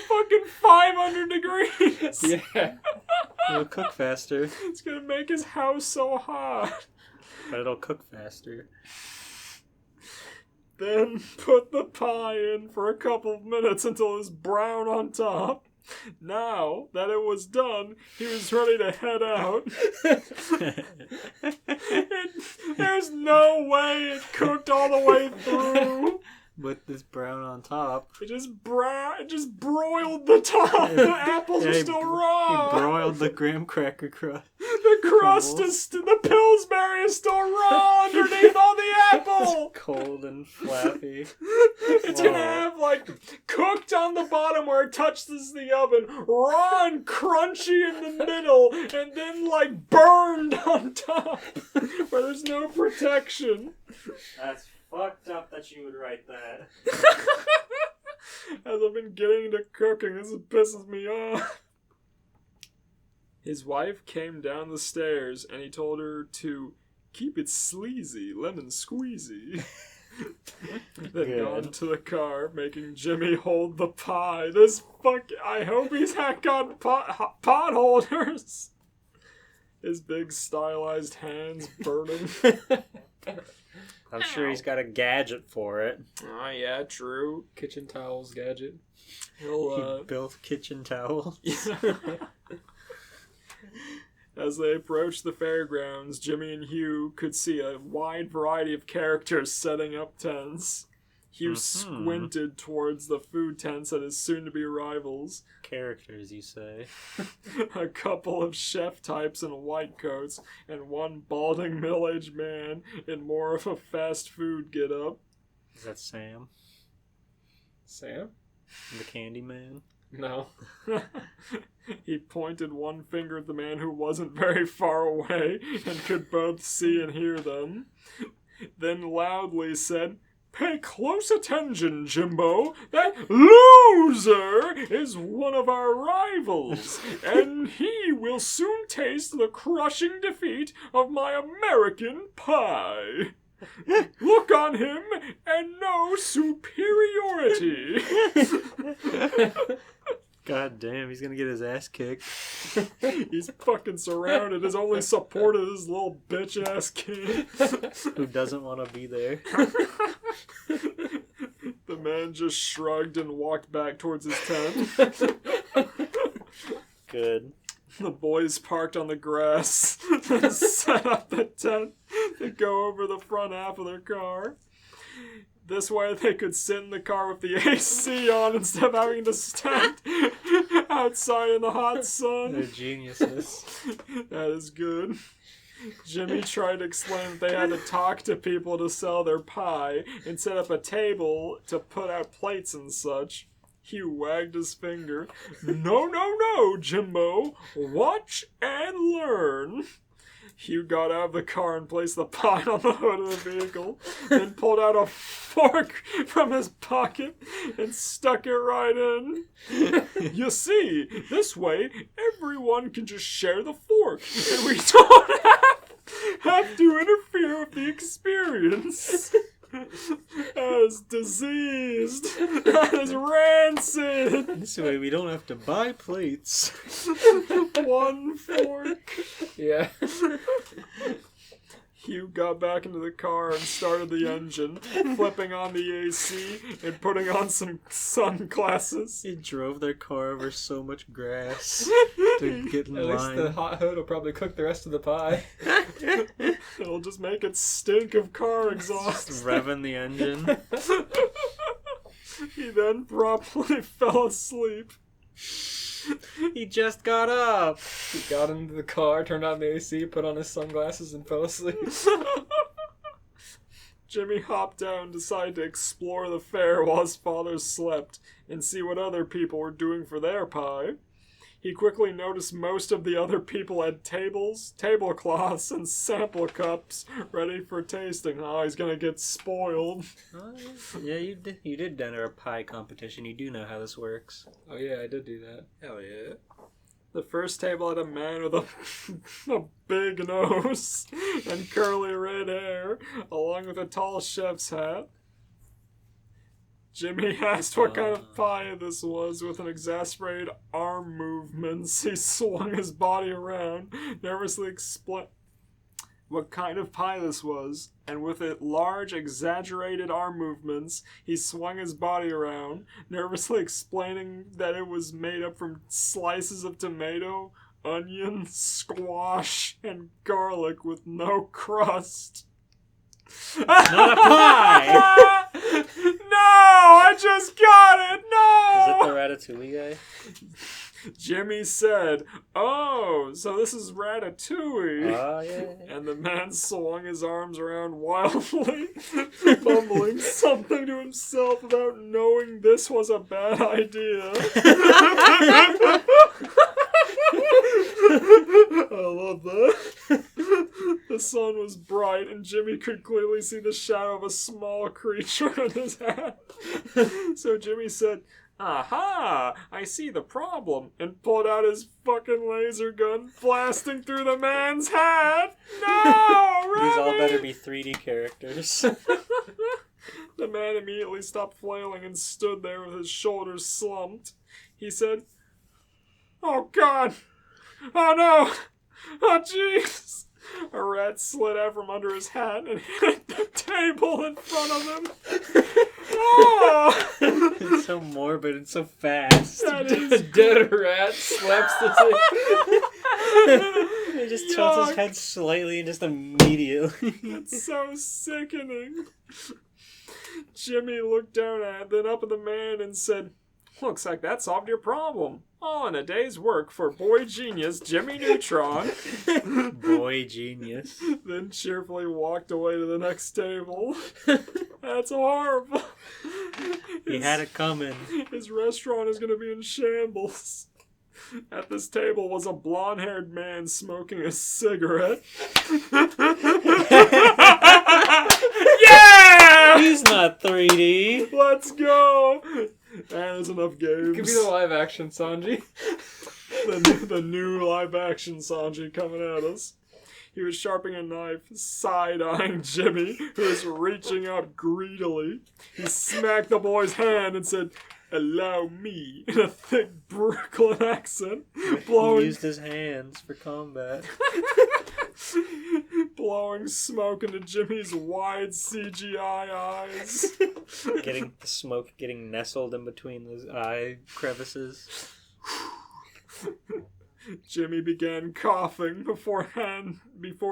fucking 500 degrees. Yeah. It'll cook faster, It's gonna make his house so hot. but it'll cook faster. Then put the pie in for a couple of minutes until it was brown on top. Now that it was done, he was ready to head out. There's no way it cooked all the way through. With this brown on top. It just broiled the top. The apples are he still He raw. broiled the graham cracker crust. The crust is the Pillsbury is still raw underneath all the apple. Cold and flappy. It's gonna have like cooked on the bottom where it touches the oven, raw and crunchy in the middle, and then like burned on top where there's no protection. That's fucked up that you would write that. As I've been getting into cooking, this pisses me off. His wife came down the stairs and he told her to keep it sleazy, lemon squeezy. Then gone to the car, making Jimmy hold the pie. I hope he's got pot holders. His big stylized hands burning. I'm sure he's got a gadget for it. Oh yeah, true. Kitchen towels gadget. He'll He built kitchen towels. As they approached the fairgrounds, Jimmy and Hugh could see a wide variety of characters setting up tents. Hugh squinted towards the food tents at his soon-to-be rivals. Characters, you say? A couple of chef types in white coats, and one balding middle-aged man in more of a fast food get-up. Is that Sam? Sam? The Candy Man? No. He pointed one finger at the man who wasn't very far away and could both see and hear them. Then loudly said, "Pay close attention, Jimbo. That loser is one of our rivals, and he will soon taste the crushing defeat of my American pie. Look on him and know superiority." God damn, he's gonna get his ass kicked. He's fucking surrounded. His only support is his little bitch-ass kid. Who doesn't want to be there? The man just shrugged and walked back towards his tent. Good. The boys parked on the grass and set up the tent to go over the front half of their car. This way they could sit in the car with the AC on instead of having to stand outside in the hot sun. They're geniuses. That is good. Jimmy tried to explain that they had to talk to people to sell their pie and set up a table to put out plates and such. Hugh wagged his finger. No, Jimbo. Watch and learn. Hugh got out of the car and placed the pie on the hood of the vehicle, then pulled out a fork from his pocket and stuck it right in. You see, this way everyone can just share the fork, and we don't have to interfere with the experience. That is diseased. That is rancid. This way we don't have to buy plates. One fork. Yeah. Hugh got back into the car and started the engine, flipping on the AC and putting on some sunglasses. He drove their car over so much grass to get in At least line. the hot hood will probably cook the rest of the pie. It'll just make it stink of car Just exhaust. revving the engine. He then promptly fell asleep. He just got up. He got into the car, turned on the AC, put on his sunglasses, and fell asleep. Jimmy hopped out and decided to explore the fair while his father slept and see what other people were doing for their pie. He quickly noticed most of the other people had tables, tablecloths, and sample cups ready for tasting. Oh, he's gonna get spoiled. Yeah, you did enter a pie competition. You do know how this works. Oh yeah, I did do that. Hell yeah. The first table had a man with a big nose and curly red hair, along with a tall chef's hat. Jimmy asked what kind of pie this was. With an exasperated arm movements, he swung his body around, nervously explained what kind of pie this was, and with it large, exaggerated arm movements, he swung his body around, nervously explaining that it was made up from slices of tomato, onion, squash, and garlic with no crust. Not a pie! No! I just got it! No! Is it the Ratatouille guy? Jimmy said, "Oh, so this is Ratatouille." Oh, yeah. And the man swung his arms around wildly, mumbling something to himself about knowing this was a bad idea. I love that. The sun was bright, and Jimmy could clearly see the shadow of a small creature in his hat. So Jimmy said, "Aha! I see the problem," and pulled out his fucking laser gun, blasting through the man's hat. No! These all Remy! better be 3D characters. The man immediately stopped flailing and stood there with his shoulders slumped. He said, "Oh God! Oh no! Oh jeez!" A rat slid out from under his hat and hit the table in front of him. Oh! It's so morbid and so fast. That A is dead rat slaps the table. He just tilts his head slightly and just immediately. It's so sickening. Jimmy looked down at it, then up at the man and said, "Looks like that solved your problem. All in a day's work for boy genius Jimmy Neutron." Boy genius. Then cheerfully walked away to the next table. That's horrible. He had it coming. His restaurant is going to be in shambles. At this table was a blonde-haired man smoking a cigarette. Yeah! He's not 3D. Let's go! And there's enough games. Could be the live action Sanji. The new live-action Sanji coming at us. He was sharpening a knife, side-eyeing Jimmy, who was reaching up greedily. He smacked the boy's hand and said, "Allow me," in a thick Brooklyn accent, He used his hands for combat. blowing smoke into Jimmy's wide CGI eyes. Getting the smoke getting nestled in between his eye crevices. Jimmy began coughing before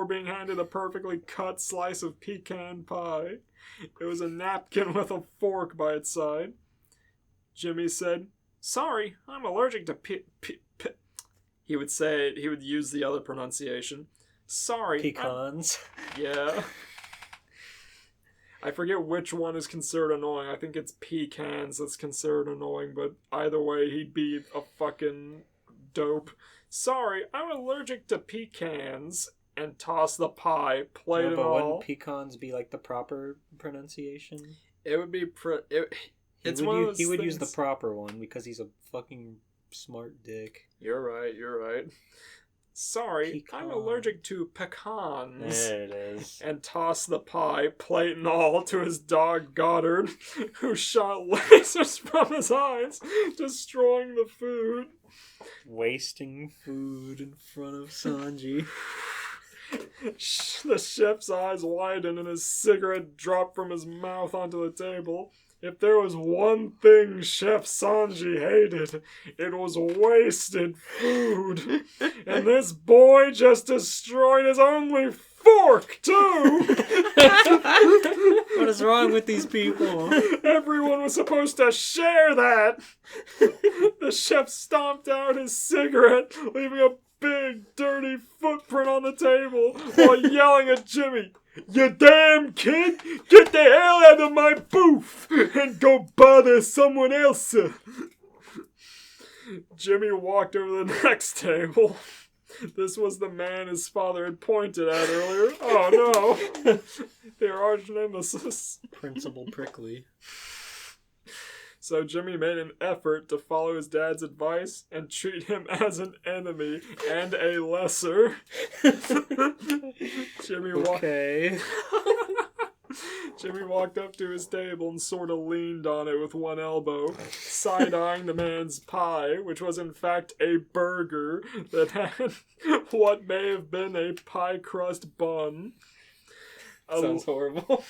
being handed a perfectly cut slice of pecan pie. It was a napkin with a fork by its side. Jimmy said, "Sorry, I'm allergic to He would use the other pronunciation. Sorry. Pecans. Yeah. I forget which one is considered annoying. I think it's pecans that's considered annoying, but either way, he'd be a fucking dope. "Sorry, I'm allergic to pecans," and toss the pie, plate No, and but all. wouldn't pecans be like the proper pronunciation? It would be He would use the proper one because he's a fucking smart dick. You're right. "Sorry, Pecan. I'm allergic to pecans." There it is. And tossed the pie, plate and all, to his dog Goddard, who shot lasers from his eyes, destroying the food. Wasting food in front of Sanji. The chef's eyes widened and his cigarette dropped from his mouth onto the table. If there was one thing Chef Sanji hated, it was wasted food. And this boy just destroyed his only fork, too! What is wrong with these people? Everyone was supposed to share that! The chef stomped out his cigarette, leaving a big, dirty footprint on the table, while yelling at Jimmy, "You damn kid! Get the hell out of my booth and go bother someone else!" Jimmy walked over to the next table. This was the man his father had pointed at earlier. Oh no! Their arch nemesis. Principal Prickly. So Jimmy made an effort to follow his dad's advice and treat him as an enemy and a lesser. Jimmy walked. Okay. Jimmy walked up to his table and sort of leaned on it with one elbow, side-eyeing the man's pie, which was in fact a burger that had what may have been a pie crust bun. Sounds horrible.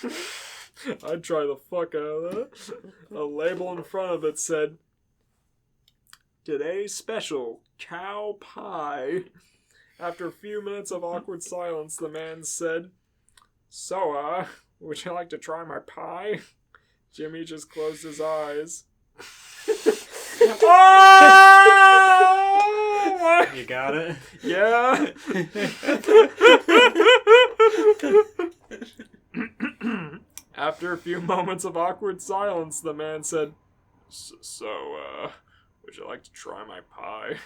I'd try the fuck out of that. A label in front of it said, "Today's special, cow pie." After a few minutes of awkward silence, the man said, "So, would you like to try my pie?" Jimmy just closed his eyes. Oh! You got it? Yeah. After a few moments of awkward silence, the man said, So, would you like to try my pie?"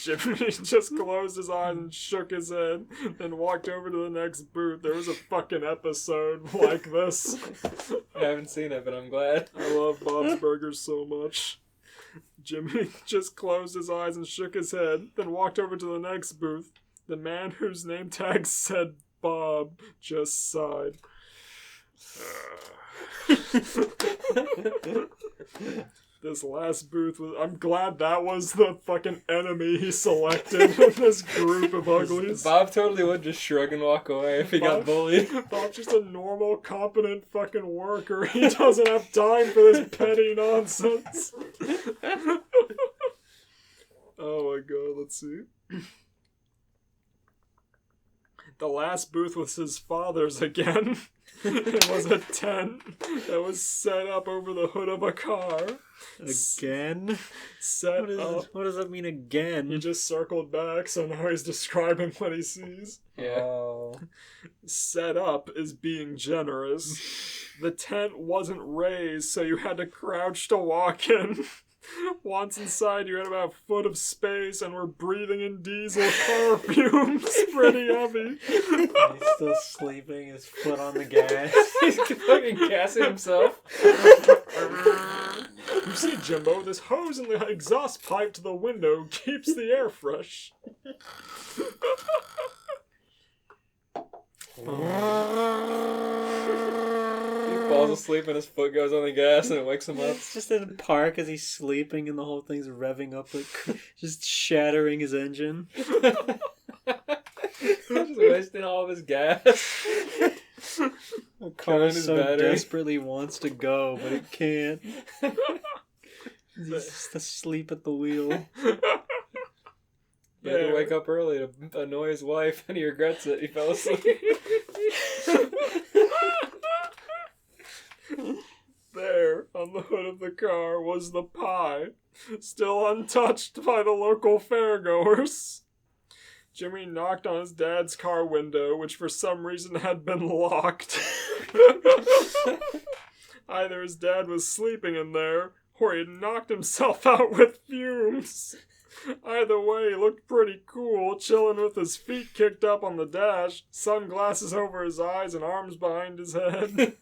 Jimmy just closed his eyes and shook his head, then walked over to the next booth. There was a fucking episode like this. I haven't seen it, but I'm glad. I love Bob's Burgers so much. Jimmy just closed his eyes and shook his head, then walked over to the next booth. The man whose name tag said Bob just sighed. This last booth was... I'm glad that was the fucking enemy he selected in this group of uglies. Bob totally would just shrug and walk away if he got bullied. Bob's just a normal, competent fucking worker. He doesn't have time for this petty nonsense. Oh my god, let's see. The last booth was his father's again. It was a tent that was set up over the hood of a car. Again? Set up. What does that mean again? He just circled back, so now he's describing what he sees. Yeah. Oh. Set up is being generous. The tent wasn't raised, so you had to crouch to walk in. Once inside, you had about a foot of space and were breathing in diesel car fumes. Pretty heavy. He's still sleeping, his foot on the gas. He's fucking gassing himself. You see, Jimbo, this hose in the exhaust pipe to the window keeps the air fresh. He falls asleep and his foot goes on the gas and it wakes him up. It's just in the park as he's sleeping and the whole thing's revving up, like just shattering his engine. Just wasting all of his gas. The car so desperately wants to go, but it can't. He's just asleep at the wheel. He had to wake up early to annoy his wife, and he regrets it. He fell asleep. There, on the hood of the car, was the pie, still untouched by the local fairgoers. Jimmy knocked on his dad's car window, which for some reason had been locked. Either his dad was sleeping in there, or he had knocked himself out with fumes. Either way, he looked pretty cool, chilling with his feet kicked up on the dash, sunglasses over his eyes and arms behind his head.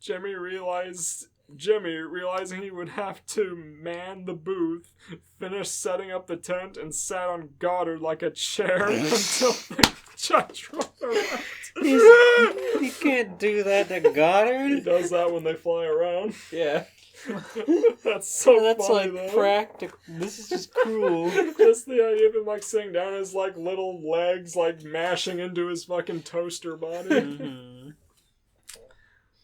Jimmy, realizing he would have to man the booth, finished setting up the tent and sat on Goddard like a chair until the judge rolled around. He can't do that to Goddard. He does that when they fly around. Yeah. That's so That's funny, like though. practical. This is just cruel. Just the idea of him like sitting down, his like little legs like mashing into his fucking toaster body. Mm-hmm.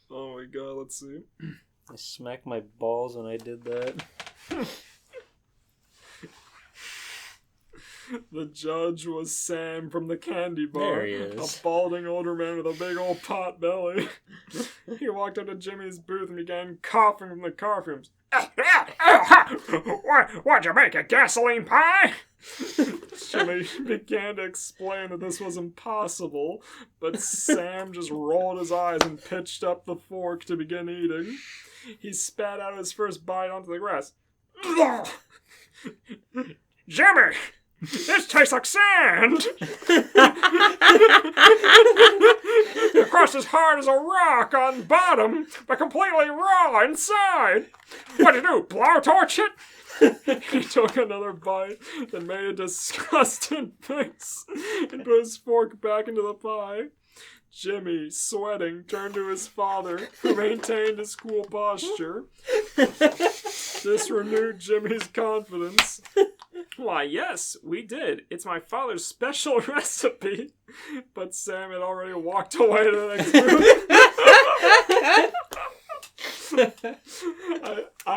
Oh my god, let's see. I smacked my balls when I did that. The judge was Sam from the candy bar. There he is. A balding older man with a big old pot belly. He walked up to Jimmy's booth and began coughing from the car fumes. What'd you make, a gasoline pie? Jimmy began to explain that this was impossible, but Sam just rolled his eyes and pitched up the fork to begin eating. He spat out his first bite onto the grass. Jimmy! This tastes like sand! The crust is hard as a rock on bottom, but completely raw inside. What'd you do, blowtorch it? He took another bite, then made a disgusted face and put his fork back into the pie. Jimmy, sweating, turned to his father, who maintained his cool posture. This renewed Jimmy's confidence. Why, yes, we did. It's my father's special recipe. But Sam had already walked away to the next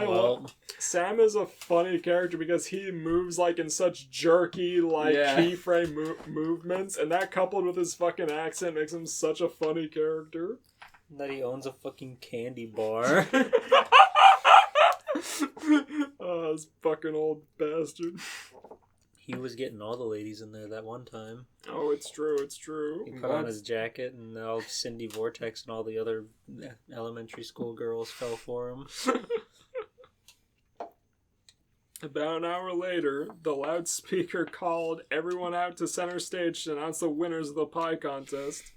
room. Sam is a funny character because he moves like in such jerky, like keyframe movements, and that coupled with his fucking accent makes him such a funny character. That he owns a fucking candy bar. Oh, this fucking old bastard. He was getting all the ladies in there that one time. Oh, it's true, it's true. He put on his jacket, and all Cindy Vortex and all the other elementary school girls fell for him. About an hour later, the loudspeaker called everyone out to center stage to announce the winners of the pie contest.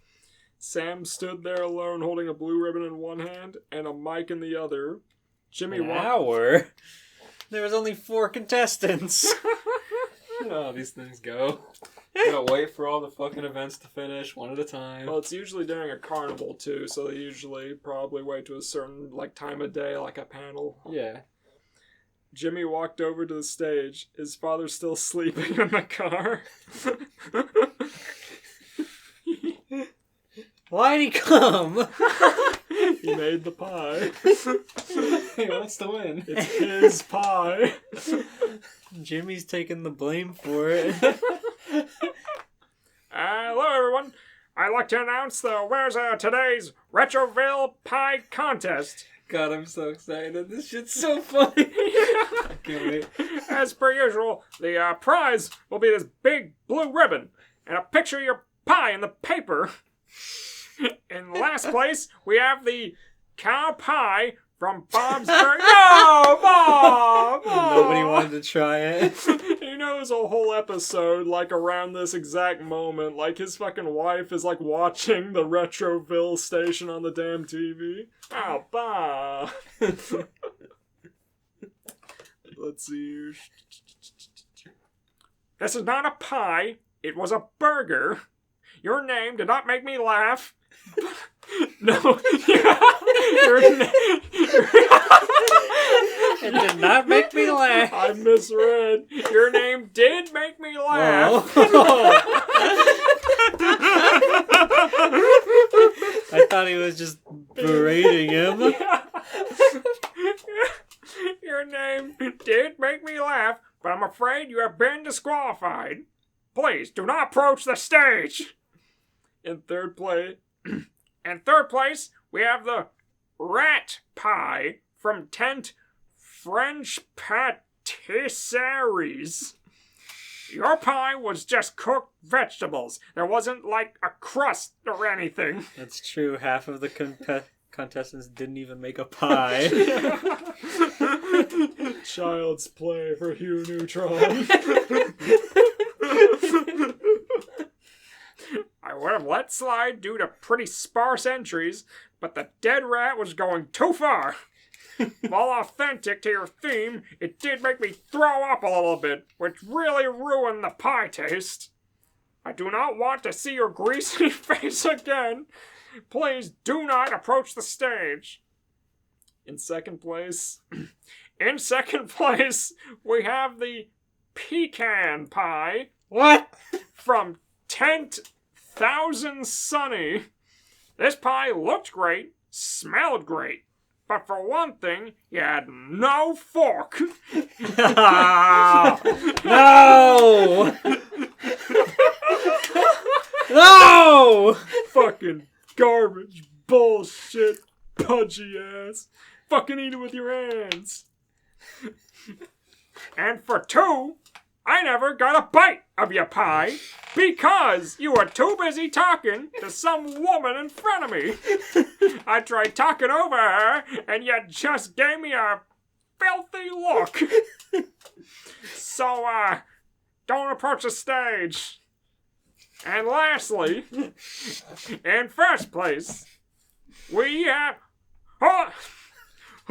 Sam stood there alone holding a blue ribbon in one hand and a mic in the other. Jimmy hour? There was only 4 contestants. You know how these things go. You gotta wait for all the fucking events to finish, one at a time. Well, it's usually during a carnival, too, so they usually probably wait to a certain time of day, like a panel. Yeah. Jimmy walked over to the stage, his father still sleeping in the car. Why'd he come? He made the pie. He wants to win. It's his pie. Jimmy's taking the blame for it. Hello, everyone. I'd like to announce the winners of today's Retroville Pie Contest. God, I'm so excited. This shit's so funny. I can't wait. As per usual, the prize will be this big blue ribbon and a picture of your pie in the paper. In last place, we have the cow pie from Bob's Burger. No, Bob! Nobody wanted to try it. You know, there's a whole episode, around this exact moment. His fucking wife is, watching the Retroville station on the damn TV. Oh, Bob! Let's see. This is not a pie. It was a burger. Your name did not make me laugh. No. It did not make me laugh. I misread. Your name did make me laugh. I thought he was just berating him. Your name did make me laugh, but I'm afraid you have been disqualified. Please do not approach the stage. In third place, we have the rat pie from Tent French Patisseries. Your pie was just cooked vegetables. There wasn't a crust or anything. That's true. Half of the contestants didn't even make a pie. Child's play for Hugh Neutron. I would have let slide due to pretty sparse entries, but the dead rat was going too far. While authentic to your theme, it did make me throw up a little bit, which really ruined the pie taste. I do not want to see your greasy face again. Please do not approach the stage. In second place, we have the pecan pie. What? From 10,000 Sunny. This pie looked great, smelled great, but for one thing, you had no fork. No! No! Fucking garbage, bullshit, pudgy ass. Fucking eat it with your hands. And for 2, I never got a bite of your pie because you were too busy talking to some woman in front of me. I tried talking over her, and you just gave me a filthy look. So, don't approach the stage. And lastly, in first place, we have...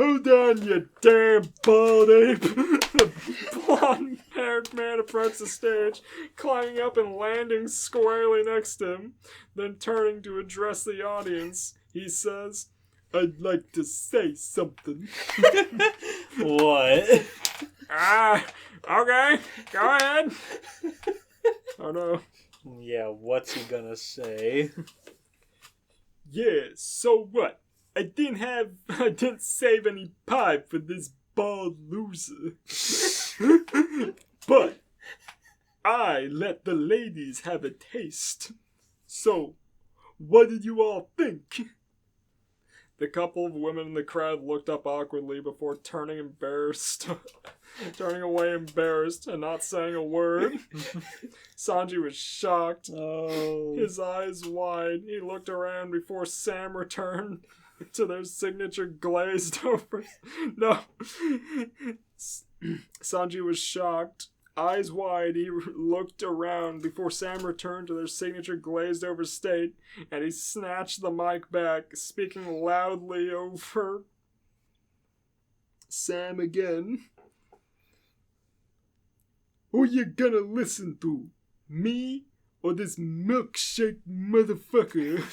Hold on, you damn bald ape! The blonde-haired man approached the stage, climbing up and landing squarely next to him. Then turning to address the audience, he says, I'd like to say something. What? Okay, go ahead. Oh no. Yeah, what's he gonna say? Yeah, so what? I didn't save any pie for this bald loser. But I let the ladies have a taste. So, what did you all think? The couple of women in the crowd looked up awkwardly before turning away embarrassed and not saying a word. Sanji was shocked. Oh. His eyes wide. He looked around before Sam returned to their signature glazed over. No. Sanji was shocked. Eyes wide, he looked around before Sam returned to their signature glazed over state, and he snatched the mic back, speaking loudly over Sam again. Who you gonna listen to? Me or this milkshake motherfucker?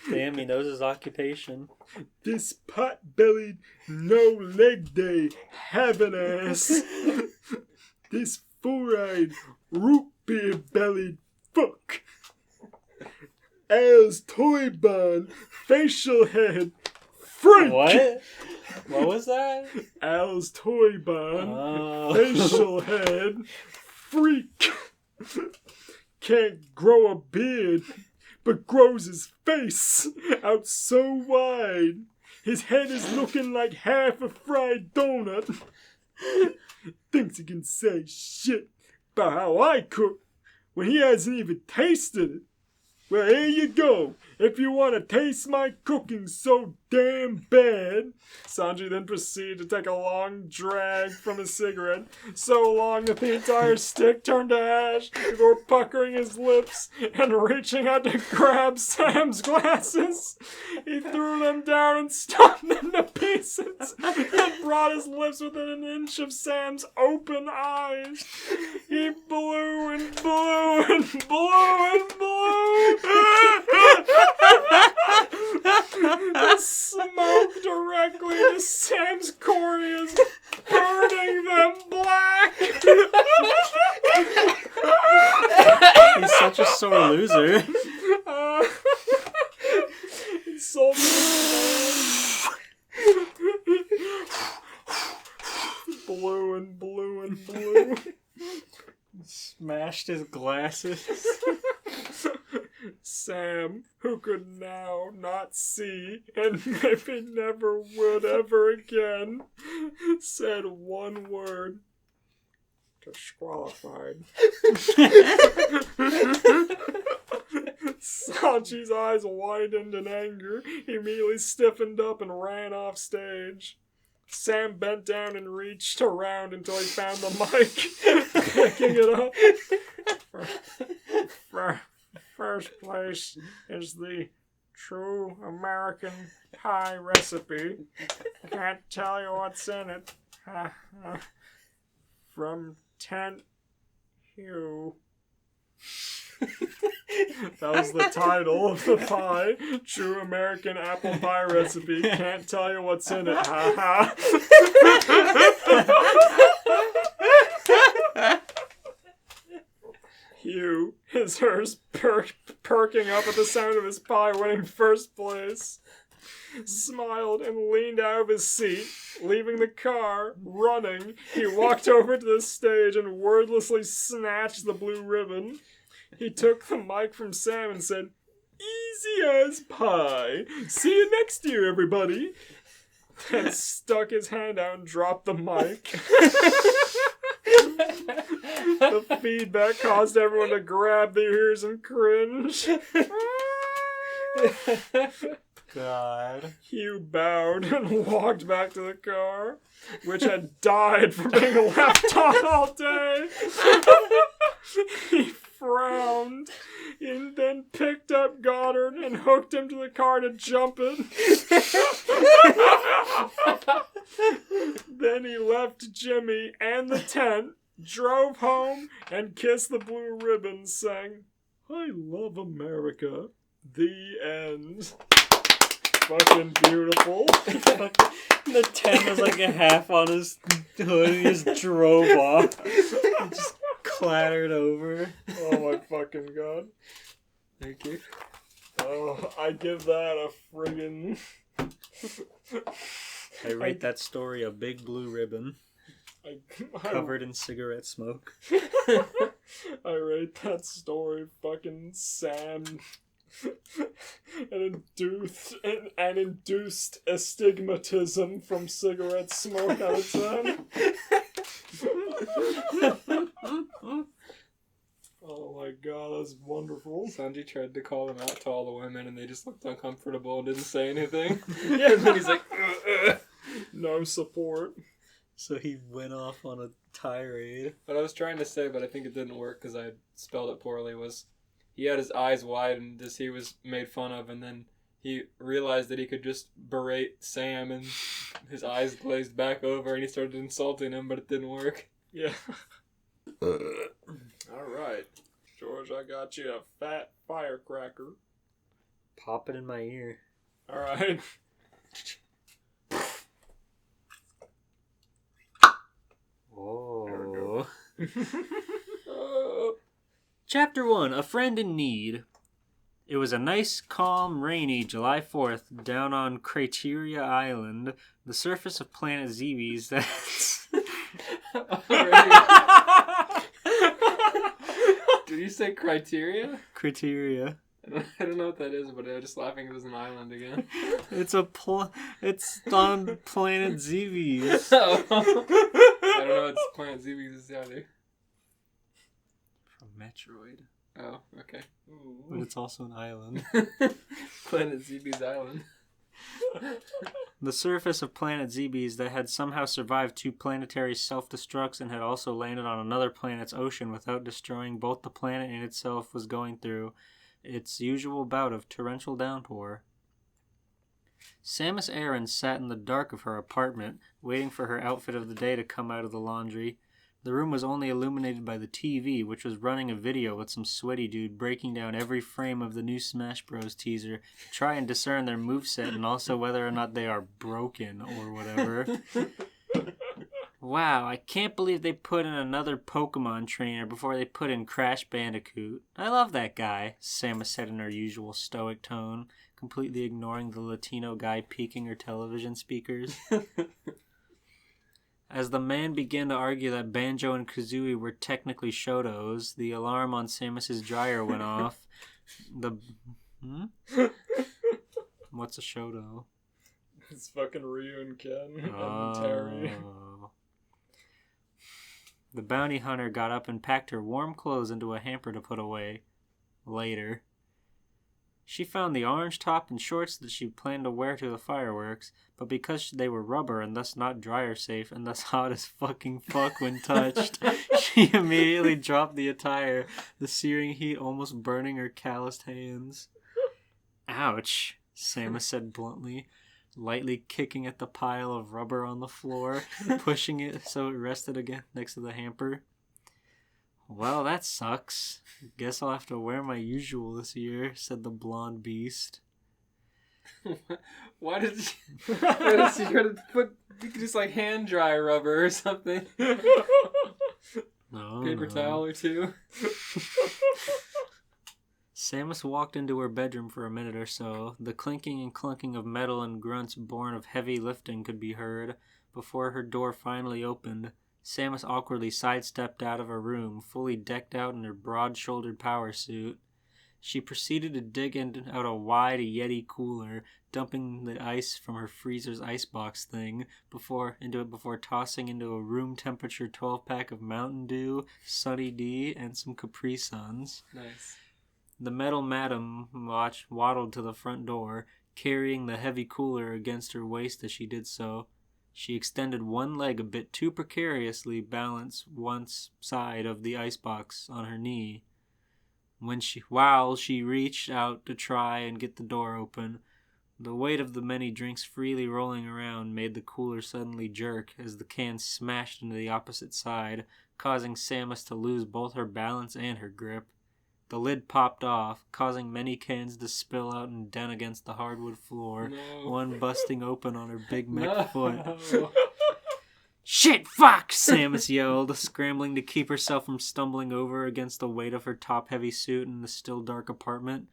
Damn, he knows his occupation. This pot-bellied, no-leg day having ass. This four-eyed, root beer-bellied fuck. Al's toy barn, facial head, freak. What? What was that? Al's toy barn, facial head, freak. Can't grow a beard, but grows his face out so wide. His head is looking like half a fried donut. Thinks he can say shit about how I cook when he hasn't even tasted it. Well, here you go. If you want to taste my cooking so damn bad. Sanji then proceeded to take a long drag from his cigarette, so long that the entire stick turned to ash, before puckering his lips and reaching out to grab Sam's glasses. He threw them down and stomped them to pieces, and brought his lips within an inch of Sam's open eyes. He blew and blew and blew and blew. The smoke directly to Sam's corneas, burning them black. He's such a sore loser. He sold blew and blew and blew. Smashed his glasses. Sam, who could now not see and maybe never would ever again, said one word. Disqualified. Sanji's eyes widened in anger. He immediately stiffened up and ran off stage. Sam bent down and reached around until he found the mic, picking it up. First place is the true American pie recipe. Can't tell you what's in it. From Tent Hugh. That was the title of the pie. True American apple pie recipe. Can't tell you what's in it. Ha ha. Hugh, his hers perking up at the sound of his pie winning first place, smiled and leaned out of his seat, leaving the car, running. He walked over to the stage and wordlessly snatched the blue ribbon. He took the mic from Sam and said, "Easy as pie. See you next year, everybody." Then stuck his hand out and dropped the mic. The feedback caused everyone to grab their ears and cringe. God. Hugh bowed and walked back to the car, which had died from being left on all day. He frowned and then picked up Goddard and hooked him to the car to jump it. Then he left Jimmy and the tent, drove home, and kissed the blue ribbon, saying, "I love America." The end. Fucking beautiful. The tent was like a half on his hood and he just drove off. It just clattered over. Oh my fucking god. Thank you. Oh, I give that a friggin'... I rate that story a big blue ribbon covered in cigarette smoke. I rate that story fucking sand. and induced astigmatism from cigarette smoke out of 10. Oh my god, that's wonderful. Sanji tried to call them out to all the women and they just looked uncomfortable and didn't say anything. Yeah, and then he's like, no support. So he went off on a tirade. What I was trying to say, but I think it didn't work because I spelled it poorly, was he had his eyes wide and just he was made fun of, and then he realized that he could just berate Sam and his eyes glazed back over and he started insulting him, but it didn't work. Yeah. Alright. George, I got you a fat firecracker. Pop it in my ear. Alright. Oh. Chapter 1, A Friend in Need. It was a nice, calm, rainy July 4th down on Criteria Island, the surface of planet Zebes that's... Did you say criteria? Criteria. I don't know what that is, but I'm just laughing it was an island again. It's it's on planet Zebes. I don't know what planet Zebes is either. From Metroid. Oh, okay. But it's also an island. Planet Zebes Island. The surface of planet Zebes that had somehow survived 2 planetary self-destructs and had also landed on another planet's ocean without destroying both the planet and itself was going through its usual bout of torrential downpour. Samus Aran sat in the dark of her apartment, waiting for her outfit of the day to come out of the laundry. The room was only illuminated by the TV, which was running a video with some sweaty dude breaking down every frame of the new Smash Bros. Teaser to try and discern their moveset and also whether or not they are broken or whatever. Wow, I can't believe they put in another Pokemon trainer before they put in Crash Bandicoot. I love that guy, Samus said in her usual stoic tone, completely ignoring the Latino guy peeking her television speakers. As the man began to argue that Banjo and Kazooie were technically Shotos, the alarm on Samus's dryer went off. What's a Shoto? It's fucking Ryu and Ken and Terry. The bounty hunter got up and packed her warm clothes into a hamper to put away. Later. She found the orange top and shorts that she planned to wear to the fireworks, but because they were rubber and thus not dryer safe and thus hot as fucking fuck when touched, she immediately dropped the attire, the searing heat almost burning her calloused hands. Ouch, Samus said bluntly, lightly kicking at the pile of rubber on the floor, pushing it so it rested again next to the hamper. Well, that sucks. Guess I'll have to wear my usual this year, said the blonde beast. Why did she try to put just like hand dry rubber or something? No, Paper towel or two. Samus walked into her bedroom for a minute or so. The clinking and clunking of metal and grunts born of heavy lifting could be heard before her door finally opened. Samus awkwardly sidestepped out of her room, fully decked out in her broad-shouldered power suit. She proceeded to dig out a wide Yeti cooler, dumping the ice from her freezer's icebox thing before tossing into a room-temperature 12-pack of Mountain Dew, Sunny D, and some Capri Suns. Nice. The metal madam waddled to the front door, carrying the heavy cooler against her waist as she did so. She extended one leg a bit too precariously, balanced one side of the icebox on her knee. While she reached out to try and get the door open, the weight of the many drinks freely rolling around made the cooler suddenly jerk as the can smashed into the opposite side, causing Samus to lose both her balance and her grip. The lid popped off, causing many cans to spill out and dent against the hardwood floor, one busting open on her big mech foot. "Shit, fuck!" Samus yelled, scrambling to keep herself from stumbling over against the weight of her top-heavy suit in the still dark apartment.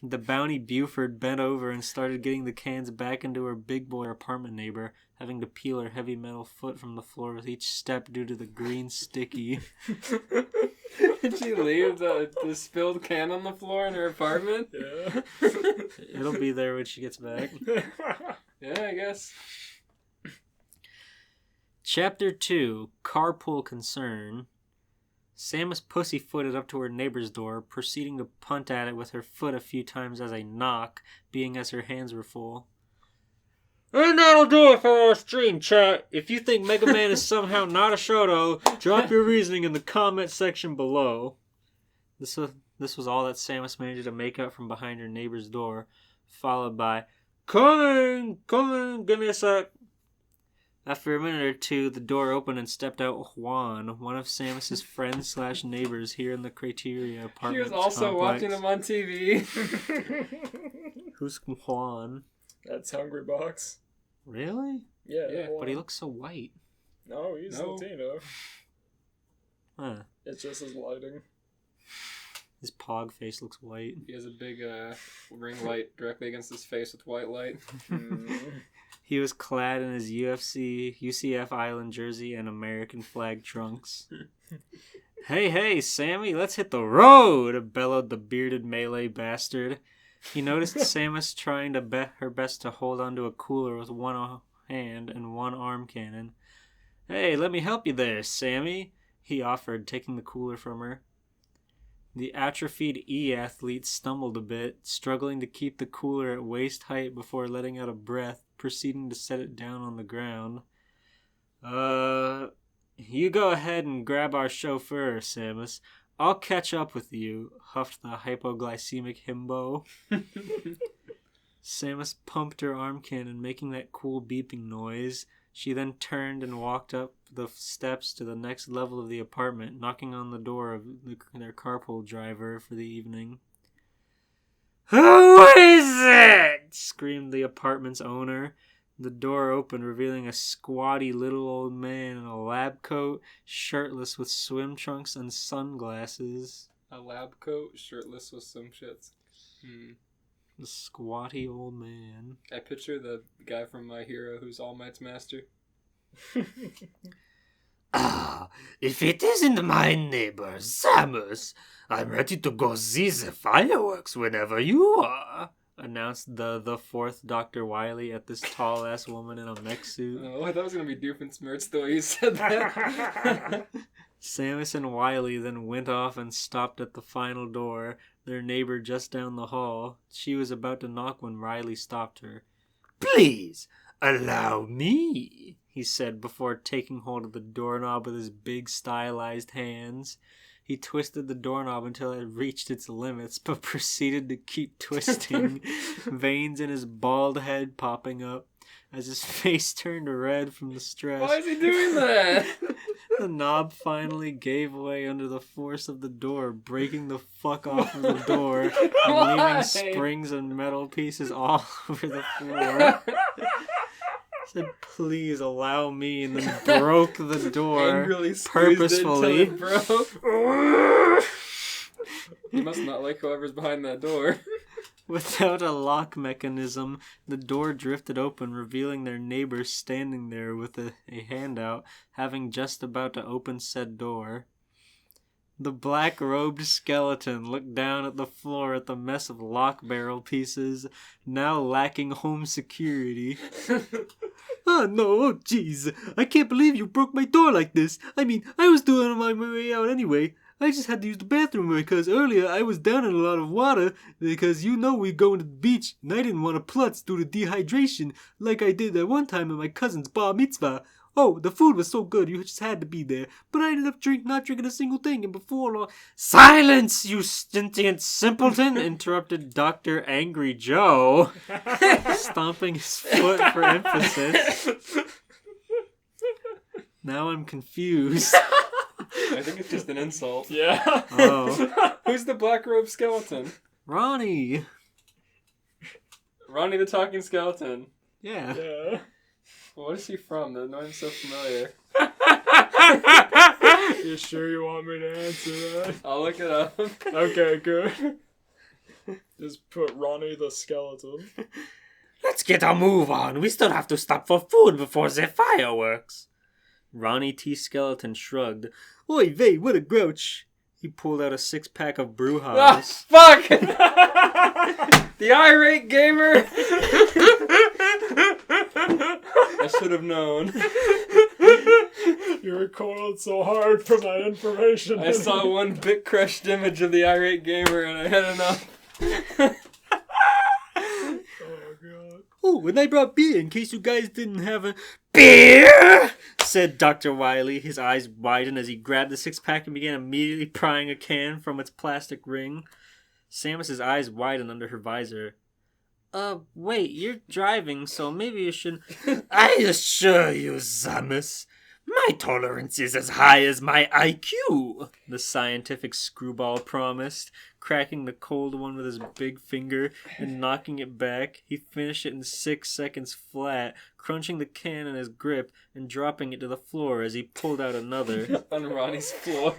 The bounty Buford bent over and started getting the cans back into her big boy apartment neighbor, having to peel her heavy metal foot from the floor with each step due to the green sticky. Did she leave the spilled can on the floor in her apartment? Yeah. It'll be there when she gets back. Yeah, I guess. Chapter 2, Carpool Concern. Samus pussyfooted up to her neighbor's door, proceeding to punt at it with her foot a few times as a knock, being as her hands were full. And that'll do it for our stream, chat. If you think Mega Man is somehow not a Shoto, drop your reasoning in the comment section below. This was all that Samus managed to make out from behind her neighbor's door, followed by, Coming, give me a sec. After a minute or two, the door opened and stepped out Juan, one of Samus's friends/neighbors here in the Criteria apartment. He was also watching him on TV. Who's Juan? That's Hungry Box. Really? Yeah. But he looks so white. No, he's Latino. Huh. It's just his lighting. His pog face looks white. He has a big ring light directly against his face with white light. He was clad in his UCF Island jersey and American flag trunks. Hey, Sammy, let's hit the road, bellowed the bearded melee bastard. He noticed Samus trying her best to hold onto a cooler with one hand and one arm cannon. Hey, let me help you there, Sammy, he offered, taking the cooler from her. The atrophied E-athlete stumbled a bit, struggling to keep the cooler at waist height before letting out a breath, proceeding to set it down on the ground. You go ahead and grab our chauffeur, Samus. I'll catch up with you, huffed the hypoglycemic himbo. Samus pumped her arm cannon, making that cool beeping noise. She then turned and walked up the steps to the next level of the apartment, knocking on the door of their carpool driver for the evening. Who is it? Screamed the apartment's owner. The door opened, revealing a squatty little old man in a lab coat, shirtless with swim trunks and sunglasses. A lab coat, shirtless with some shits. The squatty old man. I picture the guy from My Hero who's All Might's master. If it isn't my neighbor, Samus, I'm ready to go see the fireworks whenever you are, announced the fourth Dr. Wily at this tall-ass woman in a mech suit. Oh, I thought it was going to be Doofenshmirtz the way you said that. Samus and Wily then went off and stopped at the final door, their neighbor just down the hall. She was about to knock when Riley stopped her. Please, allow me, he said before taking hold of the doorknob with his big stylized hands. He twisted the doorknob until it reached its limits, but proceeded to keep twisting, veins in his bald head popping up. As his face turned red from the stress. Why is he doing that? The knob finally gave way under the force of the door, breaking the fuck off of the door and leaving springs and metal pieces all over the floor. Said, please allow me, and then broke the door Angrily purposefully. It broke. You must not like whoever's behind that door. Without a lock mechanism, the door drifted open, revealing their neighbor standing there with a hand out, having just about to open said door. The black-robed skeleton looked down at the floor at the mess of lock barrel pieces, now lacking home security. Oh no, jeez, I can't believe you broke my door like this. I mean, I was doing it on my way out anyway. I just had to use the bathroom because earlier I was down in a lot of water because you know we're going to the beach and I didn't want to plutz due to dehydration like I did at one time at my cousin's bar mitzvah. Oh, the food was so good, you just had to be there. But I ended up not drinking a single thing, and before long... Silence, you sentient simpleton! Interrupted Dr. Angry Joe, stomping his foot for emphasis. Now I'm confused. I think it's just an insult. Yeah. Oh. Who's the black robe skeleton? Ronnie! Ronnie the talking skeleton. Yeah. Yeah. What is he from? The name's so familiar. You sure you want me to answer that? I'll look it up. Okay, good. Just put Ronnie the skeleton. Let's get a move on. We still have to stop for food before the fireworks. Ronnie T. Skeleton shrugged. Oy vey, what a grouch! He pulled out a 6-pack of Ah, Brewhaus. fuck! The irate gamer! I should have known. You recoiled so hard from that information. I saw one bit crushed image of the irate gamer and I had enough. Oh, God. Oh, and I brought beer in case you guys didn't have a... Beer? Said Dr. Wily. His eyes widened as he grabbed the 6-pack and began immediately prying a can from its plastic ring. Samus's eyes widened under her visor. Wait, you're driving, so maybe you should... I assure you, Samus, my tolerance is as high as my IQ. The scientific screwball promised, cracking the cold one with his big finger and knocking it back. He finished it in 6 seconds flat, crunching the can in his grip and dropping it to the floor as he pulled out another. On Ronnie's floor.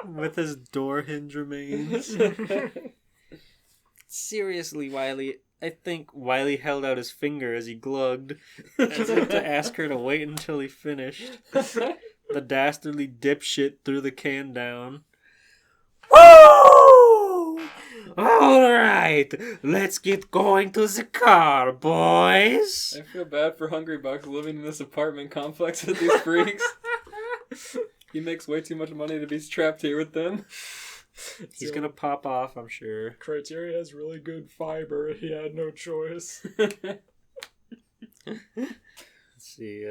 With his door hinge remains. Seriously, Wiley, I think Wiley held out his finger as he glugged, as if to ask her to wait until he finished. The dastardly dipshit threw the can down. Woo! Alright, let's get going to the car, boys. I feel bad for Hungry Bucks living in this apartment complex with these freaks. He makes way too much money to be trapped here with them. He's gonna pop off, I'm sure. Criteria has really good fiber. He had no choice. Let's see,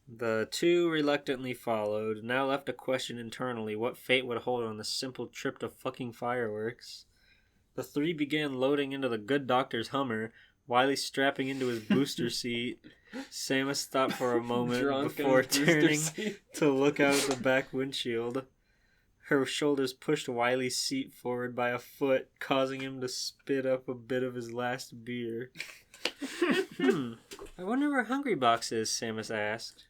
the two reluctantly followed, now left to question internally what fate would hold on the simple trip to fucking fireworks. The three began loading into the good doctor's Hummer, Wiley strapping into his booster seat. Samus stopped for a moment before turning to look out the back windshield. Her shoulders pushed Wiley's seat forward by a foot, causing him to spit up a bit of his last beer. I wonder where Hungry Box is, Samus asked.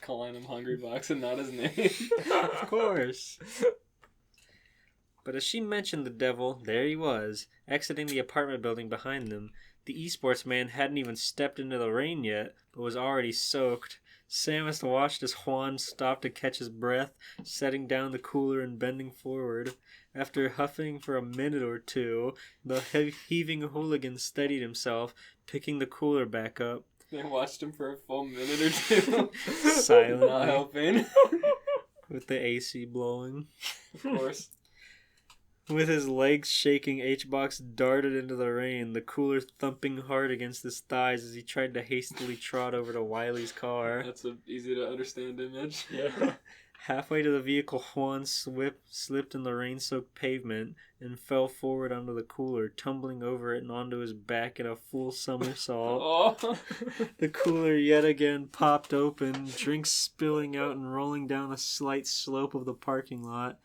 Calling him Hungry Box and not his name. Of course. But as she mentioned the devil, there he was, exiting the apartment building behind them. The esports man hadn't even stepped into the rain yet, but was already soaked. Samus watched as Juan stopped to catch his breath, setting down the cooler and bending forward. After huffing for a minute or two, the heaving hooligan steadied himself, picking the cooler back up. I watched him for a full minute or two. Silently. Not helping. With the AC blowing. Of course. With his legs shaking, H-Box darted into the rain, the cooler thumping hard against his thighs as he tried to hastily trot over to Wiley's car. That's an easy to understand image. Yeah. Halfway to the vehicle, Juan slipped in the rain-soaked pavement and fell forward onto the cooler, tumbling over it and onto his back in a full somersault. Oh. The cooler yet again popped open, drinks spilling out and rolling down a slight slope of the parking lot.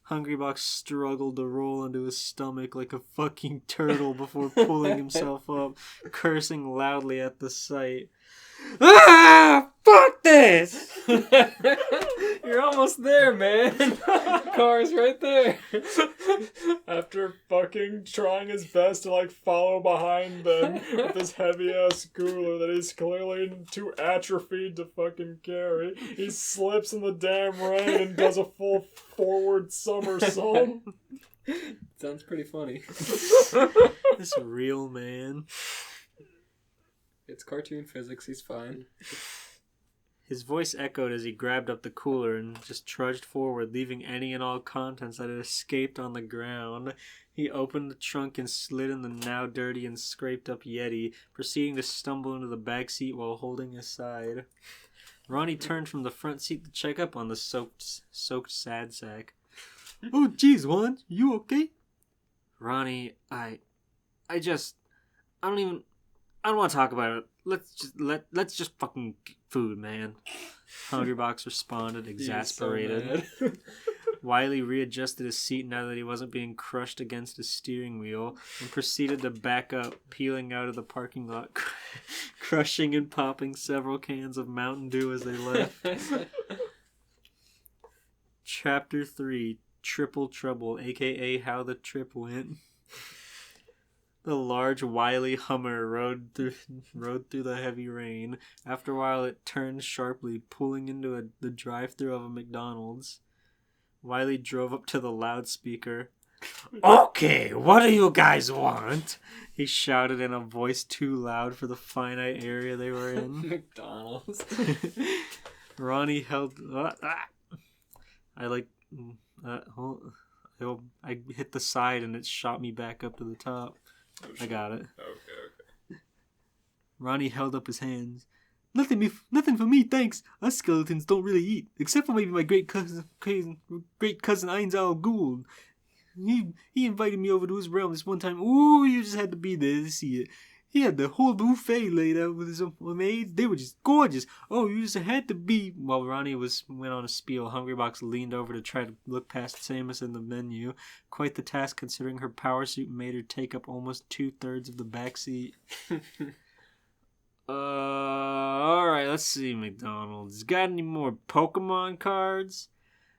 Hungrybox struggled to roll into his stomach like a fucking turtle before pulling himself up, cursing loudly at the sight. Ah! Fuck this! You're almost there, man. Car's right there. After fucking trying his best to like follow behind them with this heavy ass cooler that he's clearly too atrophied to fucking carry, he slips in the damn rain and does a full forward somersault. Sounds pretty funny. This real man. It's cartoon physics, he's fine. His voice echoed as he grabbed up the cooler and just trudged forward, leaving any and all contents that had escaped on the ground. He opened the trunk and slid in the now dirty and scraped up Yeti, proceeding to stumble into the back seat while holding his side. Ronnie turned from the front seat to check up on the soaked sad sack. "Oh, jeez, Juan, you okay?" "Ronnie, I don't want to talk about it. Let's just fucking get food, man." Hungrybox responded, exasperated. So Wiley readjusted his seat now that he wasn't being crushed against his steering wheel and proceeded to back up, peeling out of the parking lot, crushing and popping several cans of Mountain Dew as they left. Chapter 3, Triple Trouble, aka How the Trip Went. The large, wily Hummer rode through the heavy rain. After a while, it turned sharply, pulling into the drive-thru of a McDonald's. Wiley drove up to the loudspeaker. Okay, what do you guys want? He shouted in a voice too loud for the finite area they were in. McDonald's. Ronnie held... I hit the side and it shot me back up to the top. I got it. Okay. Ronnie held up his hands. Nothing for me, thanks. Us skeletons don't really eat, except for maybe my great cousin Ainz Al Gould. He invited me over to his realm this one time. Ooh, you just had to be there to see it. He had the whole buffet laid out with his maids. They were just gorgeous. Oh, you just had to be. While Ronnie went on a spiel, Hungrybox leaned over to try to look past Samus in the menu. Quite the task, considering her power suit made her take up almost 2/3 of the back seat. Alright, let's see, McDonald's. Got any more Pokemon cards?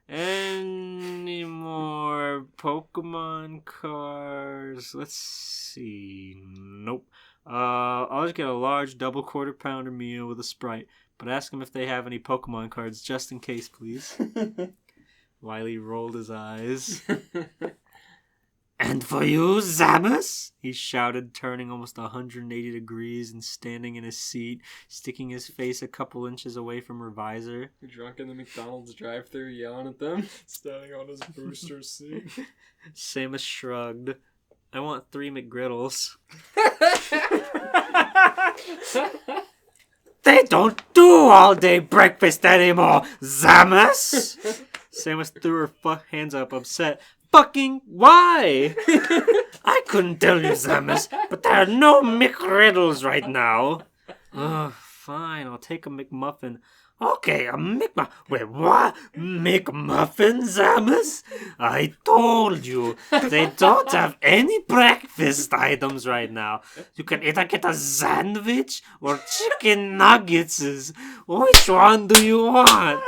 Any more Pokemon cards? Let's see. Nope. I'll just get a large double quarter-pounder meal with a Sprite, but ask them if they have any Pokemon cards, just in case, please. Wiley rolled his eyes. And for you, Samus? He shouted, turning almost 180 degrees and standing in his seat, sticking his face a couple inches away from her visor. Drunk in the McDonald's drive-thru yelling at them. Standing on his booster seat. Samus shrugged. I want 3 McGriddles. They don't do all-day breakfast anymore, Samus! Samus threw her hands up, upset. Fucking why? I couldn't tell you, Samus, but there are no McGriddles right now. Fine, I'll take a McMuffin. Okay, a McMuffin. Wait, what? McMuffin, Samus? I told you, they don't have any breakfast items right now. You can either get a sandwich or chicken nuggets. Which one do you want?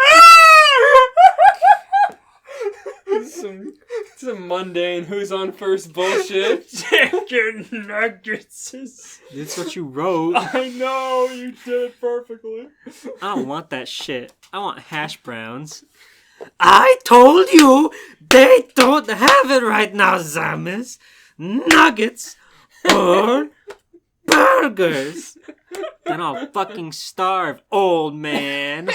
Some mundane who's on first bullshit. Chicken nuggets. That's what you wrote. I know, you did it perfectly. I don't want that shit. I want hash browns. I told you, they don't have it right now, Samus. Nuggets or burgers. Then I'll fucking starve, old man.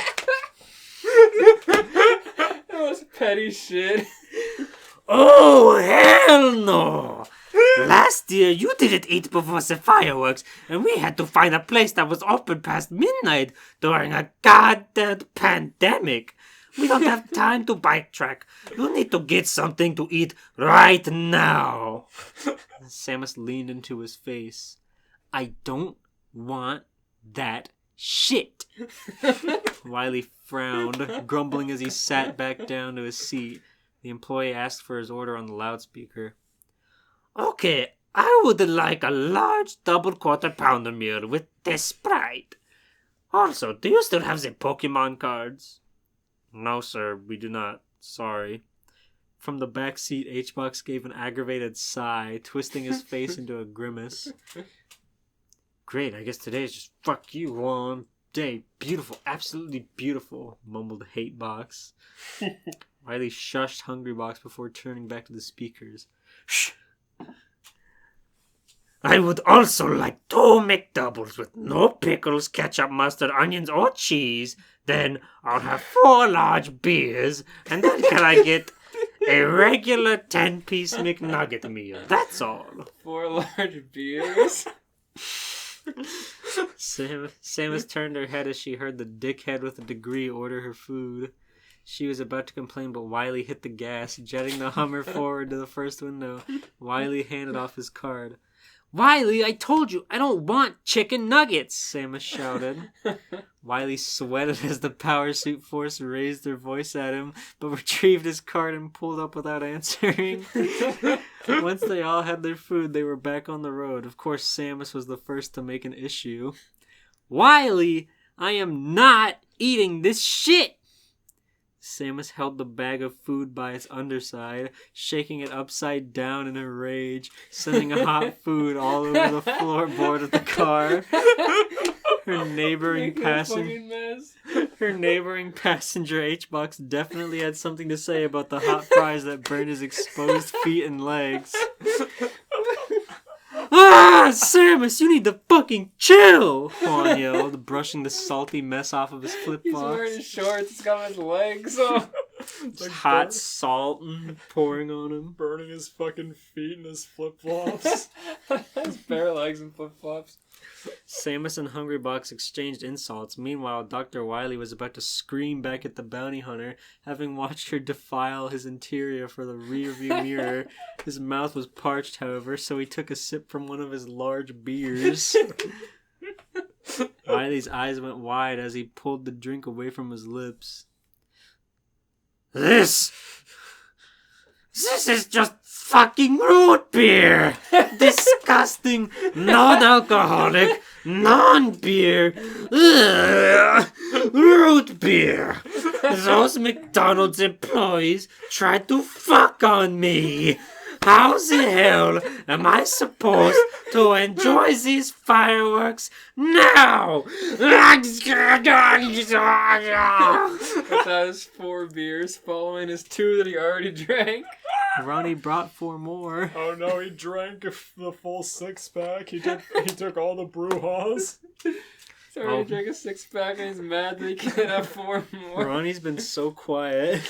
That was petty shit. Oh, hell no! Last year, you didn't eat before the fireworks, and we had to find a place that was open past midnight during a goddamn pandemic. We don't have time to backtrack. You need to get something to eat right now. Samus leaned into his face. I don't want that shit. Wiley frowned, grumbling as he sat back down to his seat. The employee asked for his order on the loudspeaker. Okay, I would like a large double quarter-pounder meal with the Sprite. Also, do you still have the Pokemon cards? No, sir, we do not. Sorry. From the back seat, H-Box gave an aggravated sigh, twisting his face into a grimace. Great, I guess today is just fuck you all day. Beautiful, absolutely beautiful, mumbled Hatebox. Wiley shushed Hungrybox before turning back to the speakers. Shh! I would also like 2 McDoubles with no pickles, ketchup, mustard, onions, or cheese. Then I'll have 4 large beers, and then can I get a regular 10-piece McNugget meal? That's all. 4 large beers. Samus turned her head as she heard the dickhead with a degree order her food. She was about to complain, but Wiley hit the gas, jetting the Hummer forward to the first window. Wiley handed off his card. Wiley, I told you, I don't want chicken nuggets, Samus shouted. Wiley sweated as the power suit force raised their voice at him, but retrieved his card and pulled up without answering. Once they all had their food, they were back on the road. Of course, Samus was the first to make an issue. Wiley, I am not eating this shit! Samus held the bag of food by its underside, shaking it upside down in her rage, sending hot food all over the floorboard of the car. Her neighboring passenger H-Box definitely had something to say about the hot fries that burned his exposed feet and legs. Ah, Samus, you need to fucking chill! Juan yelled, brushing the salty mess off of his flip-flops. He's wearing his shorts, it's got his legs on. Like hot salt and pouring on him. Burning his fucking feet in his flip-flops. His bare legs and flip-flops. Samus and Hungrybox exchanged insults. Meanwhile, Dr. Wily was about to scream back at the bounty hunter, having watched her defile his interior for the rearview mirror. His mouth was parched, however, so he took a sip from one of his large beers. Wily's eyes went wide as he pulled the drink away from his lips. This is just fucking root beer! Disgusting, non-alcoholic, non-beer, root beer! Those McDonald's employees tried to fuck on me! How the hell am I supposed to enjoy these fireworks now? That was 4 beers following his 2 that he already drank. Ronnie brought 4 more. Oh no, he drank the full 6-pack. He took all the brouhahas. He's already drank a 6-pack and he's mad that he can't have 4 more. Ronnie's been so quiet.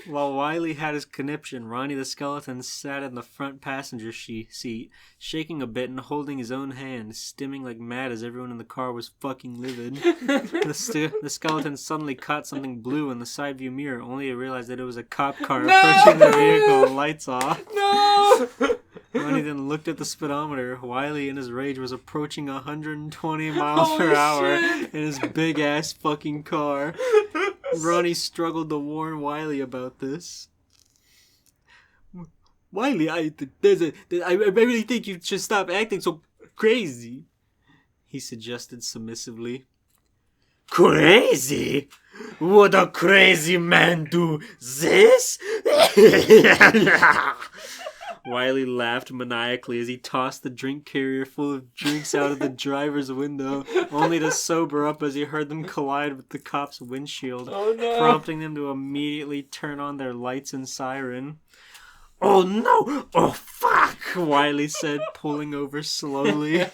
While Wiley had his conniption, Ronnie the skeleton sat in the front passenger seat, shaking a bit and holding his own hand, stimming like mad as everyone in the car was fucking livid. The skeleton suddenly caught something blue in the side view mirror, only to realize that it was a cop car approaching the vehicle, lights off. No! Ronnie then looked at the speedometer. Wiley, in his rage, was approaching 120 miles per hour in his big-ass fucking car. Ronnie struggled to warn Wiley about this. Wiley, I really think you should stop acting so crazy, he suggested submissively. Crazy? Would a crazy man do this? Wiley laughed maniacally as he tossed the drink carrier full of drinks out of the driver's window, only to sober up as he heard them collide with the cop's windshield, prompting them to immediately turn on their lights and siren. Oh no! Oh fuck! Wiley said, pulling over slowly.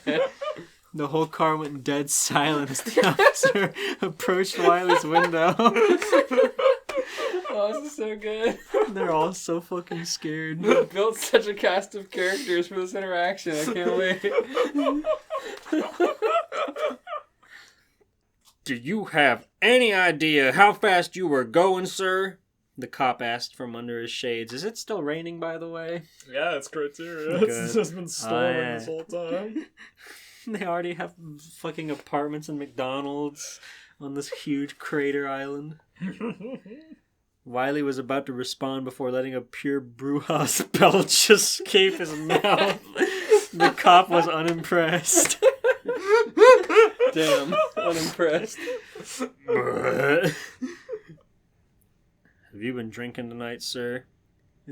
The whole car went dead silent as the officer approached Wiley's window. Oh, this is so good. They're all so fucking scared. We built such a cast of characters for this interaction. I can't wait. Do you have any idea how fast you were going, sir? The cop asked from under his shades. Is it still raining, by the way? Yeah, it's criteria. It's just been storming this whole time. They already have fucking apartments and McDonald's on this huge crater island. Wiley was about to respond before letting a pure brouhaha belch escape his mouth. The cop was unimpressed. Damn, unimpressed. Have you been drinking tonight, sir?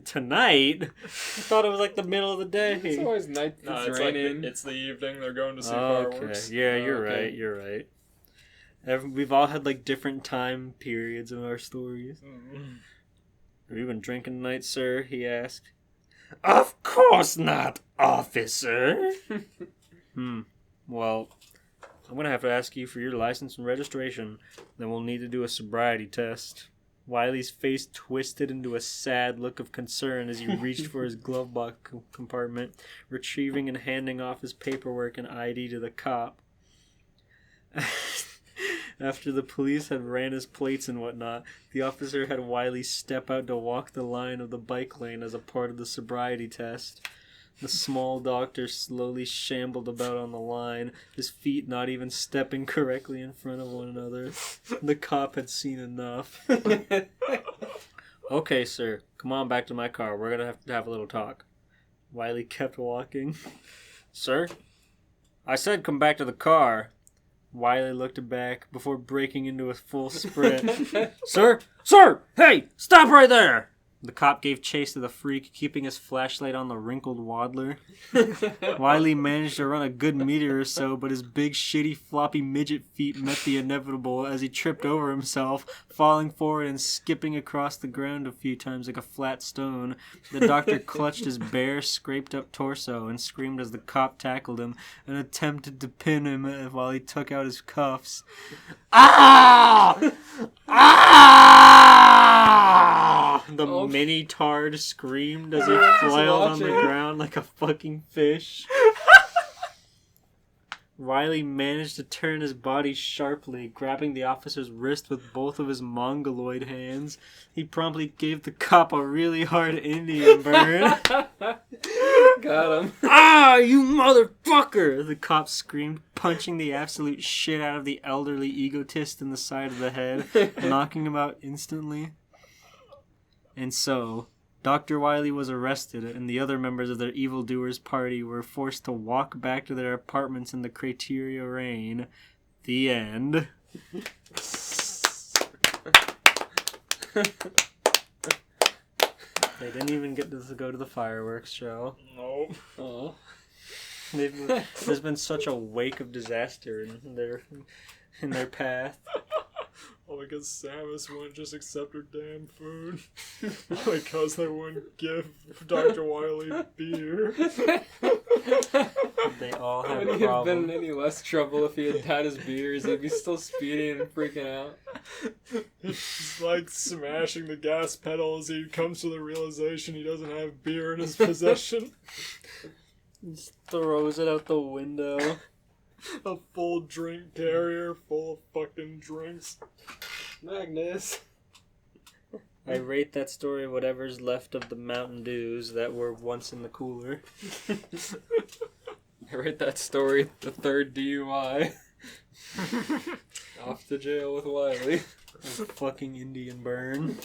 Tonight? I thought it was like the middle of the day. It's always night. No, It's like raining. it's the evening. They're going to see fireworks. Yeah, you're right. You're right. We've all had like different time periods in our stories. Have you been drinking tonight, sir? He asked. Of course not, officer. Well, I'm gonna have to ask you for your license and registration. Then we'll need to do a sobriety test. Wiley's face twisted into a sad look of concern as he reached for his glove box compartment, retrieving and handing off his paperwork and ID to the cop. After the police had ran his plates and whatnot, the officer had Wiley step out to walk the line of the bike lane as a part of the sobriety test. The small doctor slowly shambled about on the line, his feet not even stepping correctly in front of one another. The cop had seen enough. Okay, sir, come on back to my car. We're gonna have to have a little talk. Wiley kept walking. Sir? I said come back to the car. Wiley looked back before breaking into a full sprint. Sir? Sir! Hey! Stop right there! The cop gave chase to the freak, keeping his flashlight on the wrinkled waddler. Wiley managed to run a good meter or so, but his big, shitty, floppy midget feet met the inevitable as he tripped over himself, falling forward and skipping across the ground a few times like a flat stone. The doctor clutched his bare, scraped-up torso and screamed as the cop tackled him and attempted to pin him while he took out his cuffs. Ah! Ah! The mini tard screamed as he flailed on the ground like a fucking fish. Riley managed to turn his body sharply, grabbing the officer's wrist with both of his mongoloid hands. He promptly gave the cop a really hard Indian burn. Got him. Ah, you motherfucker! The cop screamed, punching the absolute shit out of the elderly egotist in the side of the head, knocking him out instantly. And so, Dr. Wiley was arrested, and the other members of their evildoers' party were forced to walk back to their apartments in the Criteria rain. The end. They didn't even get to go to the fireworks show. Nope. Oh. There's been such a wake of disaster in their path. All because Samus wouldn't just accept her damn food. Because they wouldn't give Dr. Wiley beer. They all have Would he have been in problems. any less trouble if he had had his beers? He'd be still speeding and freaking out. He's like smashing the gas pedal as he comes to the realization he doesn't have beer in his possession. Just throws it out the window. A full drink carrier full of fucking drinks. Magnus. I rate that story whatever's left of the Mountain Dews that were once in the cooler. I rate that story the third DUI. Off to jail with Wiley. Fucking Indian burn.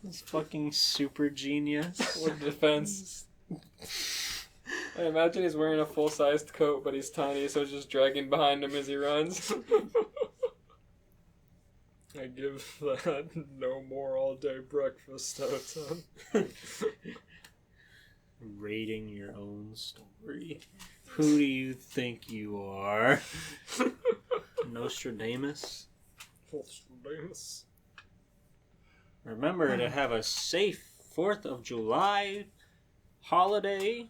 It's fucking super genius. With defense. I imagine he's wearing a full-sized coat, but he's tiny, so it's just dragging behind him as he runs. I give that no more all-day breakfast out of 10. Rating your own story. Who do you think you are? Nostradamus? Nostradamus. Remember to have a safe 4th of July holiday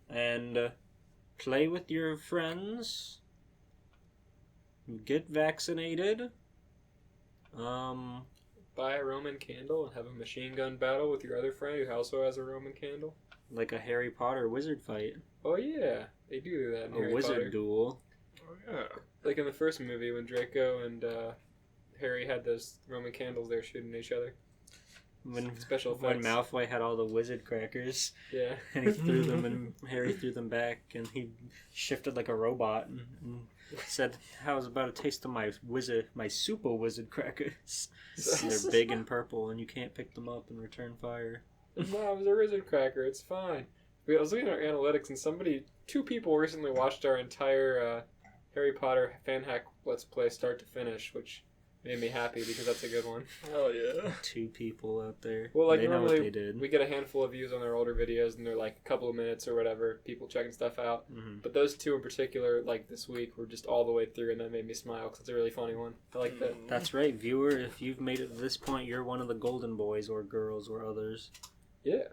and play with your friends. Get vaccinated. Buy a Roman candle and have a machine gun battle with your other friend who also has a Roman candle. Like a Harry Potter wizard fight. Oh yeah, they do that in A Harry wizard Potter. duel. Oh yeah. Like in the first movie when Draco and Harry had those Roman candles they were shooting at each other. When Special when effects. Malfoy had all the wizard crackers Yeah. and he threw them and Harry threw them back and he shifted like a robot and said, "How's about a taste of my super wizard crackers?" And they're big and purple and you can't pick them up and return fire. No, it was a wizard cracker. It's fine. I was looking at our analytics and two people recently watched our entire Harry Potter fan hack Let's Play start to finish, which made me happy because that's a good one. Hell yeah. 2 people out there. Well, like they know what normally they did. we get a handful of views on their older videos and they're like a couple of minutes or whatever, people checking stuff out. Mhm. But those two in particular, like this week, were just all the way through and that made me smile because it's a really funny one. I like that. That's right, viewer. If you've made it to this point, you're one of the golden boys or girls or others. Yeah.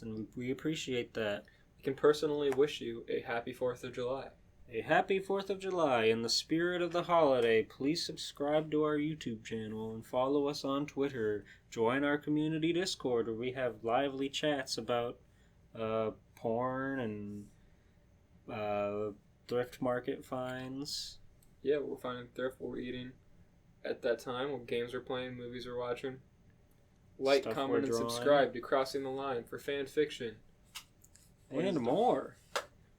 And we appreciate that. We can personally wish you a happy 4th of July. A happy 4th of July. In the spirit of the holiday, please subscribe to our YouTube channel and follow us on Twitter. Join our community Discord where we have lively chats about porn and thrift market finds. Yeah, we're finding thrift, what we're eating at that time, what games we're playing, movies we're watching. Like, Stuff comment, we're and drawing. subscribe to Crossing the Line for Fanfiction. And more.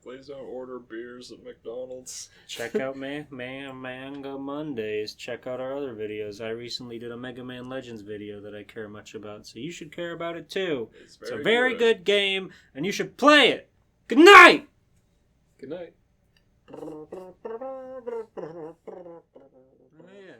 Please don't order beers at McDonald's. Check out Manga Mondays. Check out our other videos. I recently did a Mega Man Legends video that I care much about, so you should care about it too. It's a very good game, and you should play it. Good night! Good night. Oh, yeah.